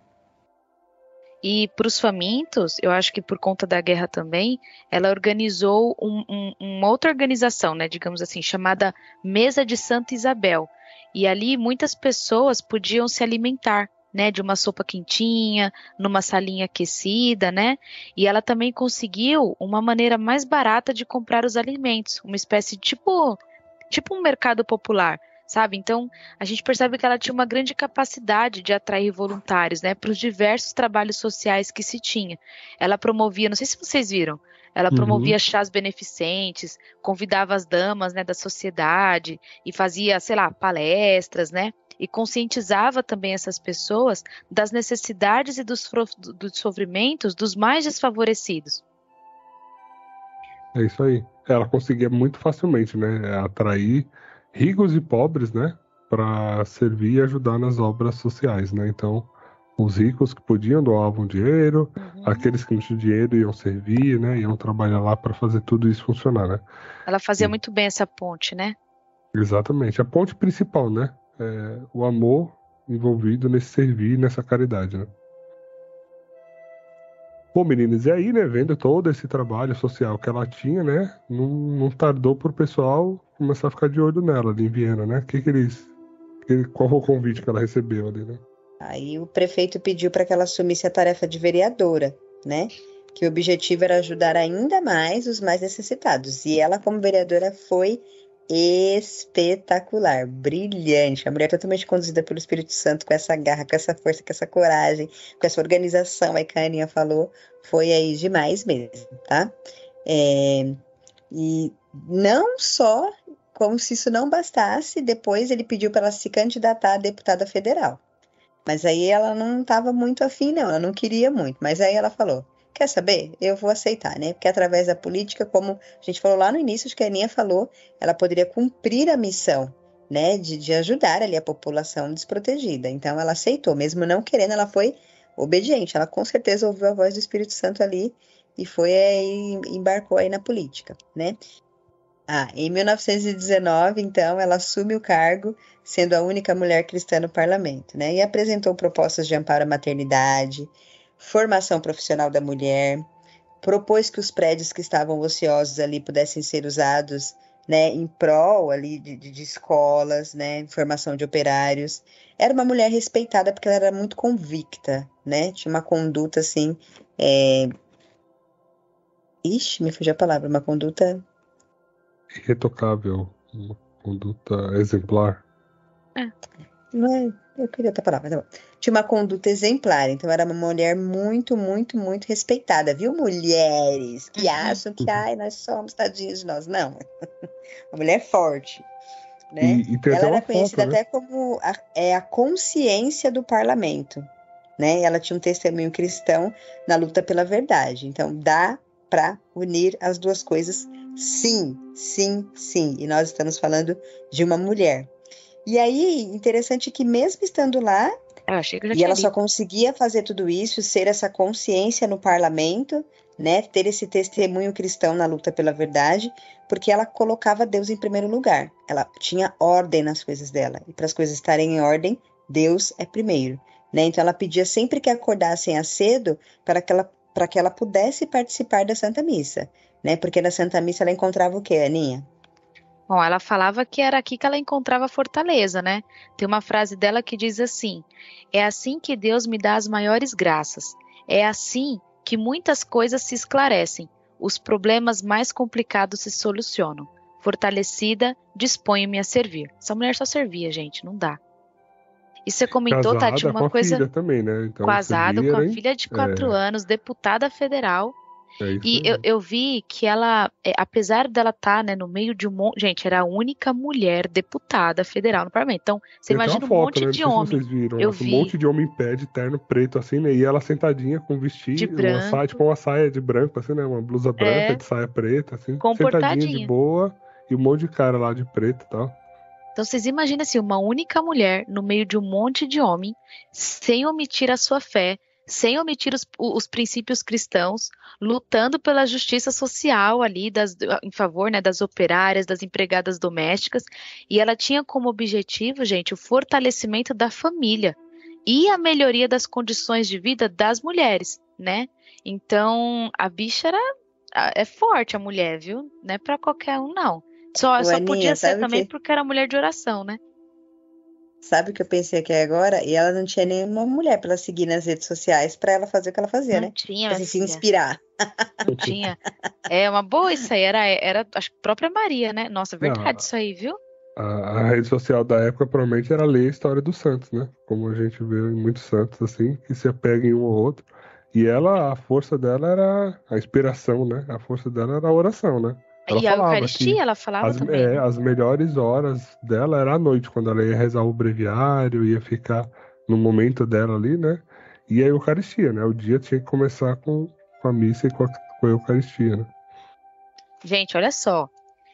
E para os famintos, eu acho que por conta da guerra também, ela organizou uma outra organização, né, digamos assim, chamada Mesa de Santa Isabel. E ali muitas pessoas podiam se alimentar, né, de uma sopa quentinha, numa salinha aquecida, né? E ela também conseguiu uma maneira mais barata de comprar os alimentos, uma espécie de tipo um mercado popular. Sabe? Então, a gente percebe que ela tinha uma grande capacidade de atrair voluntários, né, para os diversos trabalhos sociais que se tinha. Ela promovia, não sei se vocês viram, ela promovia chás beneficentes, convidava as damas, né, da sociedade e fazia, sei lá, palestras, né, e conscientizava também essas pessoas das necessidades e dos sofrimentos dos mais desfavorecidos. É isso aí. Ela conseguia muito facilmente, né, atrair ricos e pobres, né, para servir e ajudar nas obras sociais, né? Então, os ricos que podiam doavam dinheiro, aqueles que não tinham dinheiro iam servir, né, iam trabalhar lá para fazer tudo isso funcionar, né? Ela fazia muito bem essa ponte, né? Exatamente. A ponte principal, né? É o amor envolvido nesse servir, nessa caridade, né? Bom, meninas, e aí, né, vendo todo esse trabalho social que ela tinha, né, não tardou pro pessoal começar a ficar de olho nela ali em Viena, né? Qual foi o convite que ela recebeu ali, né? Aí o prefeito pediu para que ela assumisse a tarefa de vereadora, né? Que o objetivo era ajudar ainda mais os mais necessitados. E ela, como vereadora, foi espetacular, brilhante. A mulher totalmente conduzida pelo Espírito Santo, com essa garra, com essa força, com essa coragem, com essa organização, aí que a Aninha falou, foi aí demais mesmo, tá? E não só, como se isso não bastasse, depois ele pediu para ela se candidatar a deputada federal. Mas aí ela não estava muito afim, não, ela não queria muito. Mas aí ela falou, quer saber? Eu vou aceitar, né? Porque através da política, como a gente falou lá no início, acho que a Aninha falou, ela poderia cumprir a missão, né? De ajudar ali a população desprotegida. Então ela aceitou, mesmo não querendo, ela foi obediente. Ela com certeza ouviu a voz do Espírito Santo ali e foi aí, embarcou aí na política, né? Em 1919, então, ela assume o cargo, sendo a única mulher cristã no parlamento, né? E apresentou propostas de amparo à maternidade, formação profissional da mulher, propôs que os prédios que estavam ociosos ali pudessem ser usados, né, em prol ali de escolas, né, formação de operários. Era uma mulher respeitada porque ela era muito convicta, né? Tinha uma conduta assim, me fugiu a palavra, uma conduta Irretocável, uma conduta exemplar. Não é, eu queria outra palavra, tá bom. Tinha uma conduta exemplar, então era uma mulher muito, muito, muito respeitada, viu? Mulheres que acham que, nós somos tadinhos de nós. Não, uma mulher forte, né? E tem ela até era conhecida foto, né? até como a consciência do parlamento, né? Ela tinha um testemunho cristão na luta pela verdade. Então, dá para unir as duas coisas, sim, sim, sim. E nós estamos falando de uma mulher. E aí, interessante que mesmo estando lá, e ela só conseguia fazer tudo isso, ser essa consciência no parlamento, né, ter esse testemunho cristão na luta pela verdade, porque ela colocava Deus em primeiro lugar. Ela tinha ordem nas coisas dela. E para as coisas estarem em ordem, Deus é primeiro, né? Então ela pedia sempre que acordassem a cedo para que ela pudesse participar da Santa Missa, né? Porque na Santa Missa ela encontrava o quê, Aninha? Bom, ela falava que era aqui que ela encontrava fortaleza, né? Tem uma frase dela que diz assim: é assim que Deus me dá as maiores graças. É assim que muitas coisas se esclarecem. Os problemas mais complicados se solucionam. Fortalecida, disponho-me a servir. Essa mulher só servia, gente, não dá. E você comentou, Tati, uma coisa... Casada com a filha também, né? Então, casado com a filha de 4 anos, deputada federal. E eu vi que ela, apesar dela estar, né, no meio de um monte... Gente, era a única mulher deputada federal no parlamento. Então, você imagina um monte de homem. Vocês viram, eu vi. Um monte de homem em pé, de terno preto, assim, né? E ela sentadinha com vestido, de branco. Uma saia de branco, assim, né? Uma blusa branca de saia preta, assim. Sentadinha de boa. E um monte de cara lá de preto e tal. Então, vocês imaginam assim, uma única mulher no meio de um monte de homem, sem omitir a sua fé, sem omitir os princípios cristãos, lutando pela justiça social ali, em favor, né, das operárias, das empregadas domésticas, e ela tinha como objetivo, gente, o fortalecimento da família e a melhoria das condições de vida das mulheres, né? Então, a bicha é forte, a mulher, viu? Não é pra qualquer um, não. Só Aninha, podia ser sabe também que... porque era mulher de oração, né? Sabe o que eu pensei aqui agora? E ela não tinha nenhuma mulher pra ela seguir nas redes sociais pra ela fazer o que ela fazia, Não né? tinha, Pra minha se filha. inspirar. Não tinha. É uma boa isso aí. Era acho que a própria Maria, né? Nossa, verdade Não, isso aí, viu? a rede social da época provavelmente era ler a história dos santos, né? Como a gente vê em muitos santos, assim, que se apegam em um ou outro. E ela, a força dela era a inspiração, né? A força dela era a oração, né? Ela E a falava que Eucaristia, ela falava também, né? as melhores horas dela era à noite, quando ela ia rezar o breviário, ia ficar no momento dela ali, né? E a Eucaristia, né? O dia tinha que começar com a missa e com a Eucaristia, né? Gente, olha só.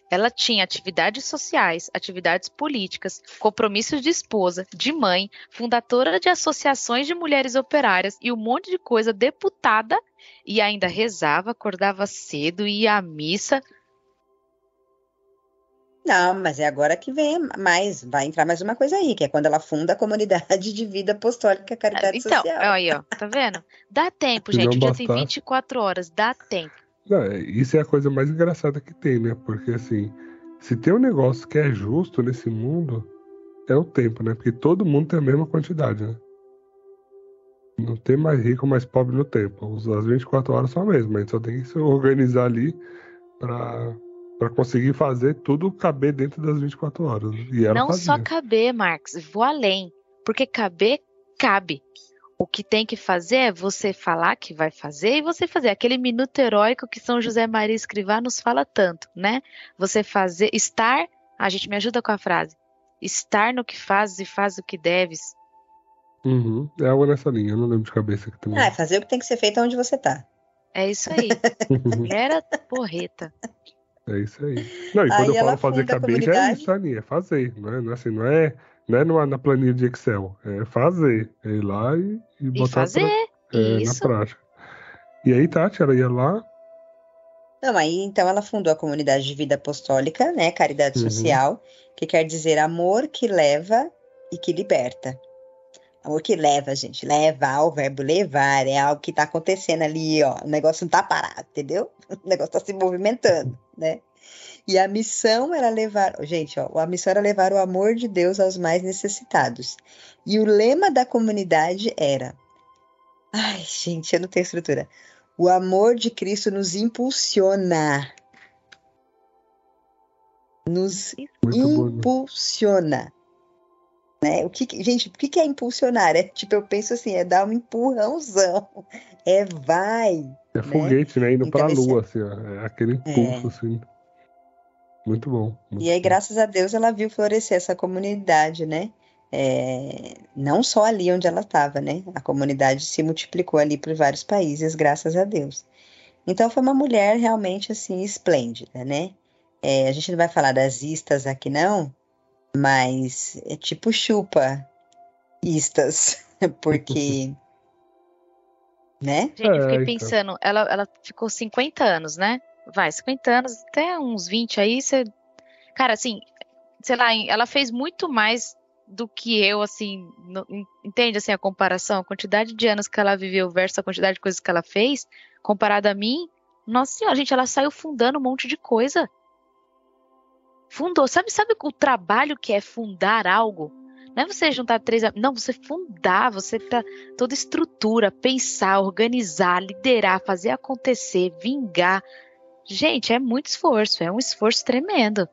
Ela tinha atividades sociais, atividades políticas, compromissos de esposa, de mãe, fundadora de associações de mulheres operárias e um monte de coisa, deputada, e ainda rezava, acordava cedo, ia à missa. Não, mas é agora que vem mais. Vai entrar mais uma coisa aí, que é quando ela funda a Comunidade de Vida Apostólica Caridade Então, Social. aí, ó, tá vendo? Dá tempo, Se gente. não O dia tem bastasse. 24 horas, dá tempo. Não, isso é a coisa mais engraçada que tem, né? Porque assim, se tem um negócio que é justo nesse mundo, é o tempo, né? Porque todo mundo tem a mesma quantidade, né? Não tem mais rico ou mais pobre no tempo. As 24 horas são a mesma. A gente só tem que se organizar ali pra conseguir fazer tudo caber dentro das 24 horas. E ela Não só fazia. caber, Marcos, vou além. Porque caber, cabe. O que tem que fazer é você falar que vai fazer e você fazer. Aquele minuto heróico que São José Maria Escrivá nos fala tanto, né? Você fazer, estar... A gente me ajuda com a frase. Estar no que fazes e faz o que deves. Uhum. É algo nessa linha, eu não lembro de cabeça aqui também. É fazer o que tem que ser feito onde você tá. É isso aí. Mulher porreta. É isso aí. Não, e quando Aí eu falo ela fazer funda a cabeça, é comunidade. isso, Aninha, é fazer. Não é assim, não é na planilha de Excel. É fazer. É ir lá e E botar fazer. na Isso. prática. E aí, Tati, ela ia lá. Não, aí então ela fundou a Comunidade de Vida Apostólica, né? Caridade Uhum. Social, que quer dizer amor que leva e que liberta. Amor que leva, gente. Levar, o verbo levar, é algo que tá acontecendo ali, ó. O negócio não tá parado, entendeu? O negócio tá se movimentando, né? E a missão era levar, gente, ó, a missão era levar o amor de Deus aos mais necessitados. E o lema da comunidade era: ai, gente, eu não tenho estrutura. O amor de Cristo nos impulsiona. Nos Muito bom. impulsiona. Né? Gente, o que é impulsionar? É tipo, eu penso assim, é dar um empurrãozão. É vai. É né? foguete, né? Indo Então, pra esse lua, assim, ó. É aquele impulso, assim. Muito bom. E aí, graças a Deus, ela viu florescer essa comunidade, né? Não só ali onde ela estava, né? A comunidade se multiplicou ali por vários países, graças a Deus. Então, foi uma mulher realmente, assim, esplêndida, né? A gente não vai falar das istas aqui, não, mas é tipo chupa istas, porque... né? Gente, eu fiquei então. pensando, ela ficou 50 anos, né? Vai, 50 anos, até uns 20 aí, você... Cara, assim, sei lá, ela fez muito mais do que eu, assim, entende, assim, a comparação? A quantidade de anos que ela viveu versus a quantidade de coisas que ela fez, comparada a mim, nossa senhora, gente, ela saiu fundando um monte de coisa. Fundou, sabe o trabalho que é fundar algo? Não é você juntar 3... Não, você fundar, você tá toda estrutura, pensar, organizar, liderar, fazer acontecer, vingar. Gente, é muito esforço, é um esforço tremendo.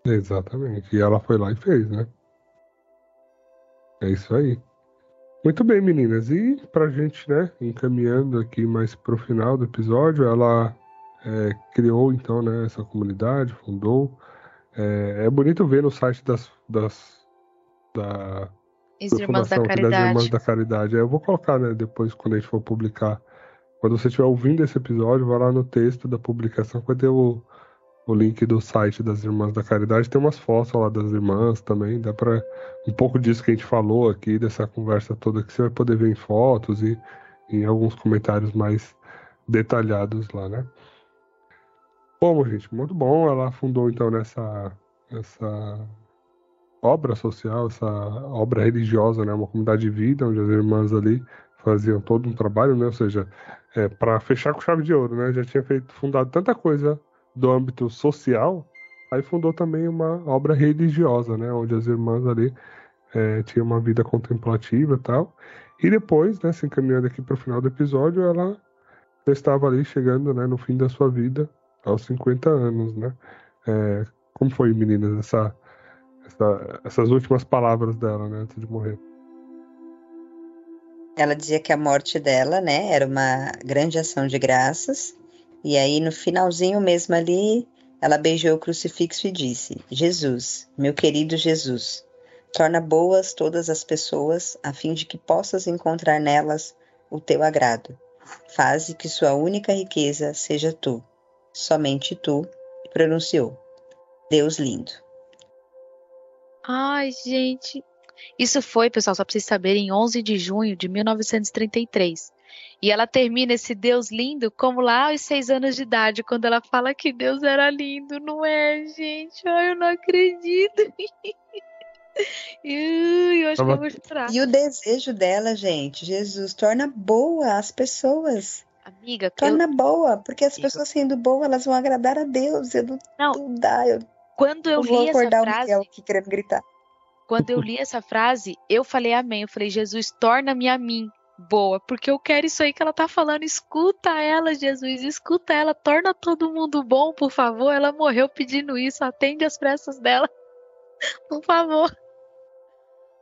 Exatamente. E ela foi lá e fez, né? É isso aí. Muito bem, meninas. E pra gente, né, encaminhando aqui mais pro final do episódio, ela criou, então, né, essa comunidade, fundou. É bonito ver no site da Irmãs da fundação aqui das Irmãs Caridade. da Caridade. Eu vou colocar, né, depois, quando a gente for publicar. Quando você estiver ouvindo esse episódio, vai lá no texto da publicação, vai ter o o link do site das Irmãs da Caridade, tem umas fotos lá das irmãs também, dá pra um pouco disso que a gente falou aqui, dessa conversa toda que você vai poder ver em fotos e em alguns comentários mais detalhados lá, né? Bom, gente, muito bom. Ela fundou então essa obra social, essa obra religiosa, né? Uma comunidade de vida, onde as irmãs ali faziam todo um trabalho, né? Ou seja, para fechar com chave de ouro, né? Já tinha fundado tanta coisa do âmbito social, aí fundou também uma obra religiosa, né? Onde as irmãs ali tinham uma vida contemplativa e tal. E depois, né, se encaminhando aqui para o final do episódio, ela estava ali chegando, né, no fim da sua vida, aos 50 anos, né? Como foi, meninas, essas últimas palavras dela, né, antes de morrer? Ela dizia que a morte dela, né, era uma grande ação de graças. E aí, no finalzinho mesmo ali, ela beijou o crucifixo e disse: Jesus, meu querido Jesus, torna boas todas as pessoas, a fim de que possas encontrar nelas o teu agrado. Faze que sua única riqueza seja tu, somente tu, e pronunciou: Deus lindo. Ai, gente. Isso foi, pessoal, só pra vocês saberem, em 11 de junho de 1933. E ela termina esse Deus lindo como lá aos 6 anos de idade, quando ela fala que Deus era lindo, não é, gente? Ai, eu não acredito. Eu acho que eu vou chorar. E o desejo dela, gente, Jesus, torna boa as pessoas. Amiga, torna boa, porque as pessoas sendo boas, elas vão agradar a Deus. Não dá, quando eu vou li essa acordar frase, o Miguel aqui querendo gritar. Quando eu li essa frase, eu falei amém. Eu falei, Jesus, torna-me a mim boa, porque eu quero isso aí que ela tá falando. Escuta ela, Jesus, escuta ela, torna todo mundo bom, por favor. Ela morreu pedindo isso, atende as pressas dela, por favor.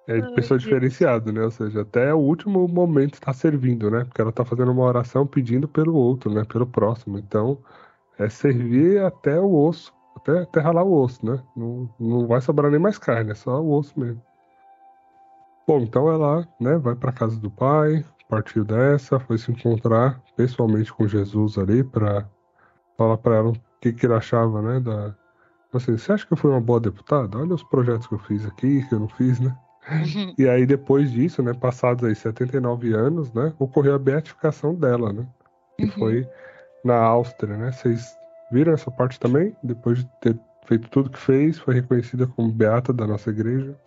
É de pessoa diferenciada, né? Ou seja, até o último momento está servindo, né? Porque ela tá fazendo uma oração pedindo pelo outro, né? Pelo próximo. Então, é servir até o osso, até ralar o osso, né? Não vai sobrar nem mais carne, é só o osso mesmo. Bom, então ela, né, vai para casa do pai, partiu dessa, foi se encontrar pessoalmente com Jesus ali para falar para ela o que ele achava, né, assim, você acha que eu fui uma boa deputada? Olha os projetos que eu fiz aqui, que eu não fiz, né? E aí depois disso, né, passados aí 79 anos, né, ocorreu a beatificação dela, né? Que foi na Áustria, né? Vocês viram essa parte também? Depois de ter feito tudo que fez, foi reconhecida como beata da nossa igreja.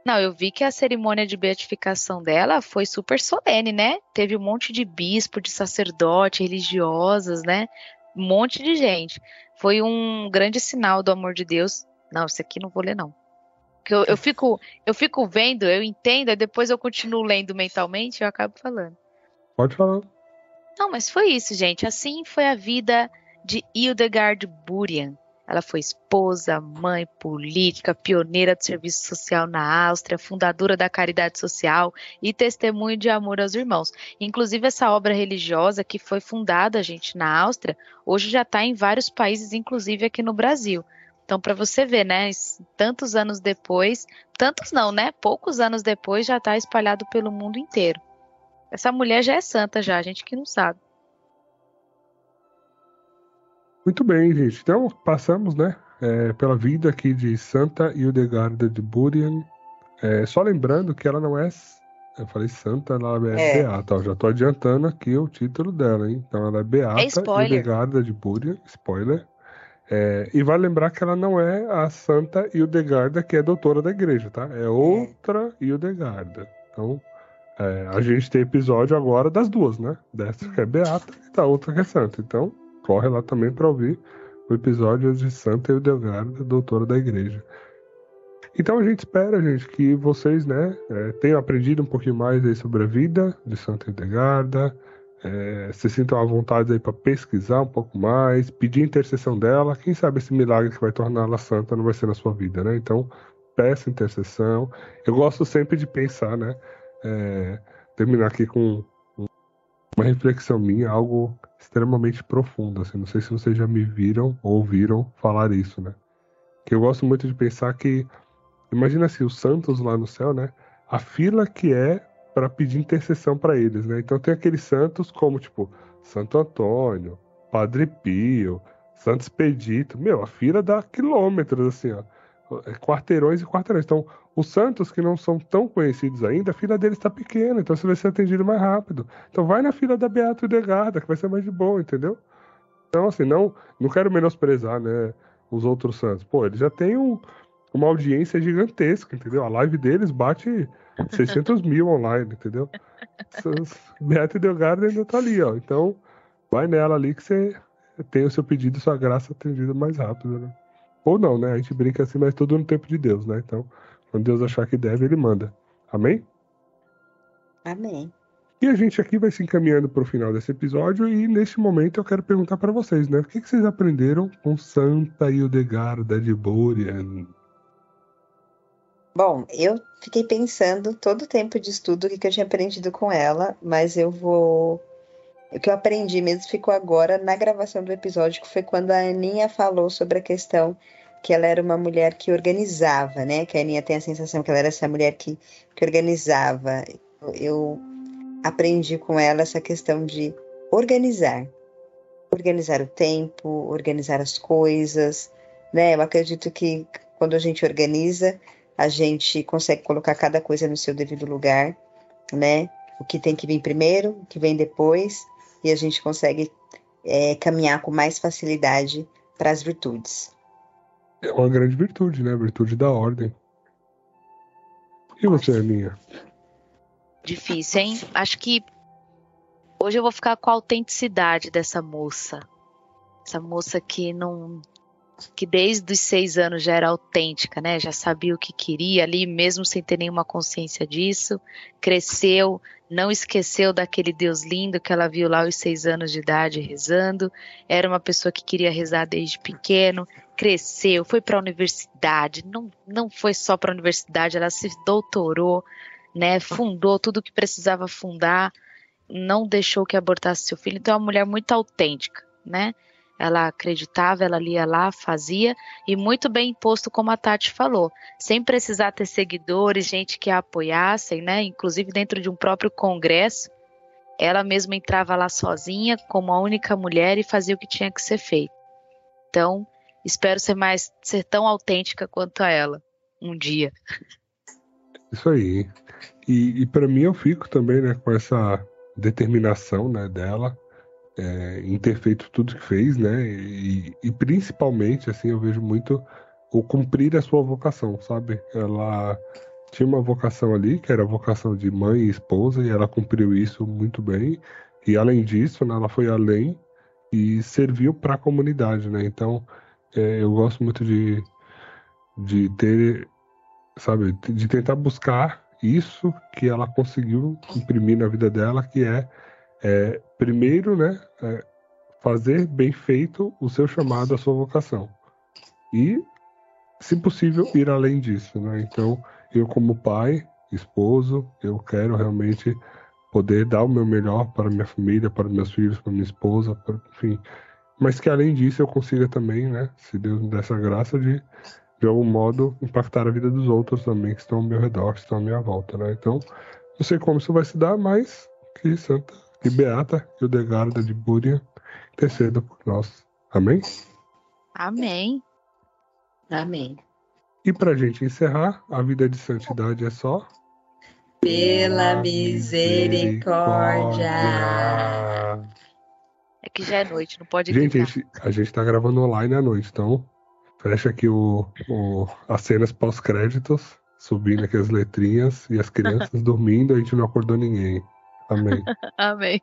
Não, eu vi que a cerimônia de beatificação dela foi super solene, né? Teve um monte de bispo, de sacerdote, religiosas, né? Um monte de gente. Foi um grande sinal do amor de Deus. Não, isso aqui não vou ler, não. Porque eu fico vendo, eu entendo, aí depois eu continuo lendo mentalmente e eu acabo falando. Pode falar. Não, mas foi isso, gente. Assim foi a vida de Hildegard Burian. Ela foi esposa, mãe, política, pioneira do serviço social na Áustria, fundadora da caridade social e testemunho de amor aos irmãos. Inclusive, essa obra religiosa que foi fundada, gente, na Áustria, hoje já está em vários países, inclusive aqui no Brasil. Então, para você ver, né, tantos anos depois, tantos não, né, poucos anos depois, já está espalhado pelo mundo inteiro. Essa mulher já é santa já, a gente que não sabe. Muito bem, gente. Então, passamos, né, pela vida aqui de Santa Hildegarda de Burian. Só lembrando que ela não é... Eu falei santa, ela é beata. Eu já tô adiantando aqui o título dela, hein? Então, ela é beata Hildegarda de Burian. Spoiler. E vale lembrar que ela não é a Santa Hildegarda que é doutora da igreja, tá? É outra Hildegarda. Então, a gente tem episódio agora das duas, né? Dessa que é beata e da outra que é santa. Então, corre lá também para ouvir o episódio de Santa Hildegarda, doutora da igreja. Então a gente espera, gente, que vocês, né, tenham aprendido um pouquinho mais aí sobre a vida de Santa Hildegarda, se sintam à vontade aí para pesquisar um pouco mais, pedir a intercessão dela. Quem sabe esse milagre que vai torná-la santa não vai ser na sua vida, né? Então, peça intercessão. Eu gosto sempre de pensar, né, terminar aqui com uma reflexão minha, algo extremamente profundo, assim. Não sei se vocês já me viram ou ouviram falar isso, né? Que eu gosto muito de pensar que, imagina assim, os santos lá no céu, né? A fila que é para pedir intercessão para eles, né? Então tem aqueles santos como, tipo, Santo Antônio, Padre Pio, Santo Expedito. Meu, a fila dá quilômetros, assim, ó. Quarteirões e quarteirões. Então, os santos que não são tão conhecidos ainda, a fila deles está pequena, então você vai ser atendido mais rápido. Então, vai na fila da Beata Hildegarda, que vai ser mais de boa, entendeu? Então, assim, não quero menosprezar, né, os outros santos. Pô, eles já têm uma audiência gigantesca, entendeu? A live deles bate 600 mil online, entendeu? Beata Hildegarda ainda tá ali, ó. Então, vai nela ali que você tem o seu pedido, sua graça atendida mais rápido, né? Ou não, né? A gente brinca assim, mas tudo no tempo de Deus, né? Então, quando Deus achar que deve, ele manda. Amém? Amém. E a gente aqui vai se encaminhando para o final desse episódio e neste momento eu quero perguntar para vocês, né? O que vocês aprenderam com Santa Hildegarda de Burian? Bom, eu fiquei pensando todo o tempo de estudo o que eu tinha aprendido com ela, mas eu vou. O que eu aprendi mesmo ficou agora na gravação do episódio, que foi quando a Aninha falou sobre a questão que ela era uma mulher que organizava, né? Que a Aninha tem a sensação que ela era essa mulher que organizava. Eu aprendi com ela essa questão de organizar. Organizar o tempo, organizar as coisas, né? Eu acredito que quando a gente organiza, a gente consegue colocar cada coisa no seu devido lugar, né? O que tem que vir primeiro, o que vem depois, e a gente consegue caminhar com mais facilidade para as virtudes. É uma grande virtude, né? A virtude da ordem. E você, Aninha? Difícil, hein? Acho que hoje eu vou ficar com a autenticidade dessa moça. Essa moça que desde os 6 anos já era autêntica, né? Já sabia o que queria ali, mesmo sem ter nenhuma consciência disso. Cresceu, não esqueceu daquele Deus lindo que ela viu lá aos 6 anos de idade rezando. Era uma pessoa que queria rezar desde pequeno. Cresceu, foi para a universidade. Não foi só para a universidade, ela se doutorou, né? Fundou tudo o que precisava fundar. Não deixou que abortasse seu filho. Então é uma mulher muito autêntica, né? Ela acreditava, ela lia lá, fazia, e muito bem imposto, como a Tati falou, sem precisar ter seguidores, gente que a apoiassem, né? Inclusive dentro de um próprio congresso, ela mesma entrava lá sozinha, como a única mulher, e fazia o que tinha que ser feito. Então, espero ser tão autêntica quanto a ela, um dia. Isso aí. E para mim eu fico também, né, com essa determinação, né, dela. Em ter feito tudo que fez, né? E principalmente, assim, eu vejo muito o cumprir a sua vocação, sabe? Ela tinha uma vocação ali, que era a vocação de mãe e esposa, e ela cumpriu isso muito bem. E além disso, né, ela foi além e serviu para a comunidade, né? Então, eu gosto muito de ter, sabe, de tentar buscar isso que ela conseguiu imprimir na vida dela, que primeiro, né, fazer bem feito o seu chamado, a sua vocação. E, se possível, ir além disso, né? Então, eu como pai, esposo, eu quero realmente poder dar o meu melhor para minha família, para meus filhos, para minha esposa, enfim. Mas que além disso eu consiga também, né, se Deus me der essa graça de algum modo, impactar a vida dos outros também que estão ao meu redor, que estão à minha volta, né? Então, não sei como isso vai se dar, mas que Santa e Beata Hildegarda de Burian interceda por nós. Amém? Amém. Amém. E pra gente encerrar, a vida de santidade é só Pela misericórdia. É que já é noite, não pode Gente, gritar. a gente tá gravando online à noite, então fecha aqui as cenas pós-créditos, subindo aqui as letrinhas e as crianças dormindo, a gente não acordou ninguém. Amém. Amém.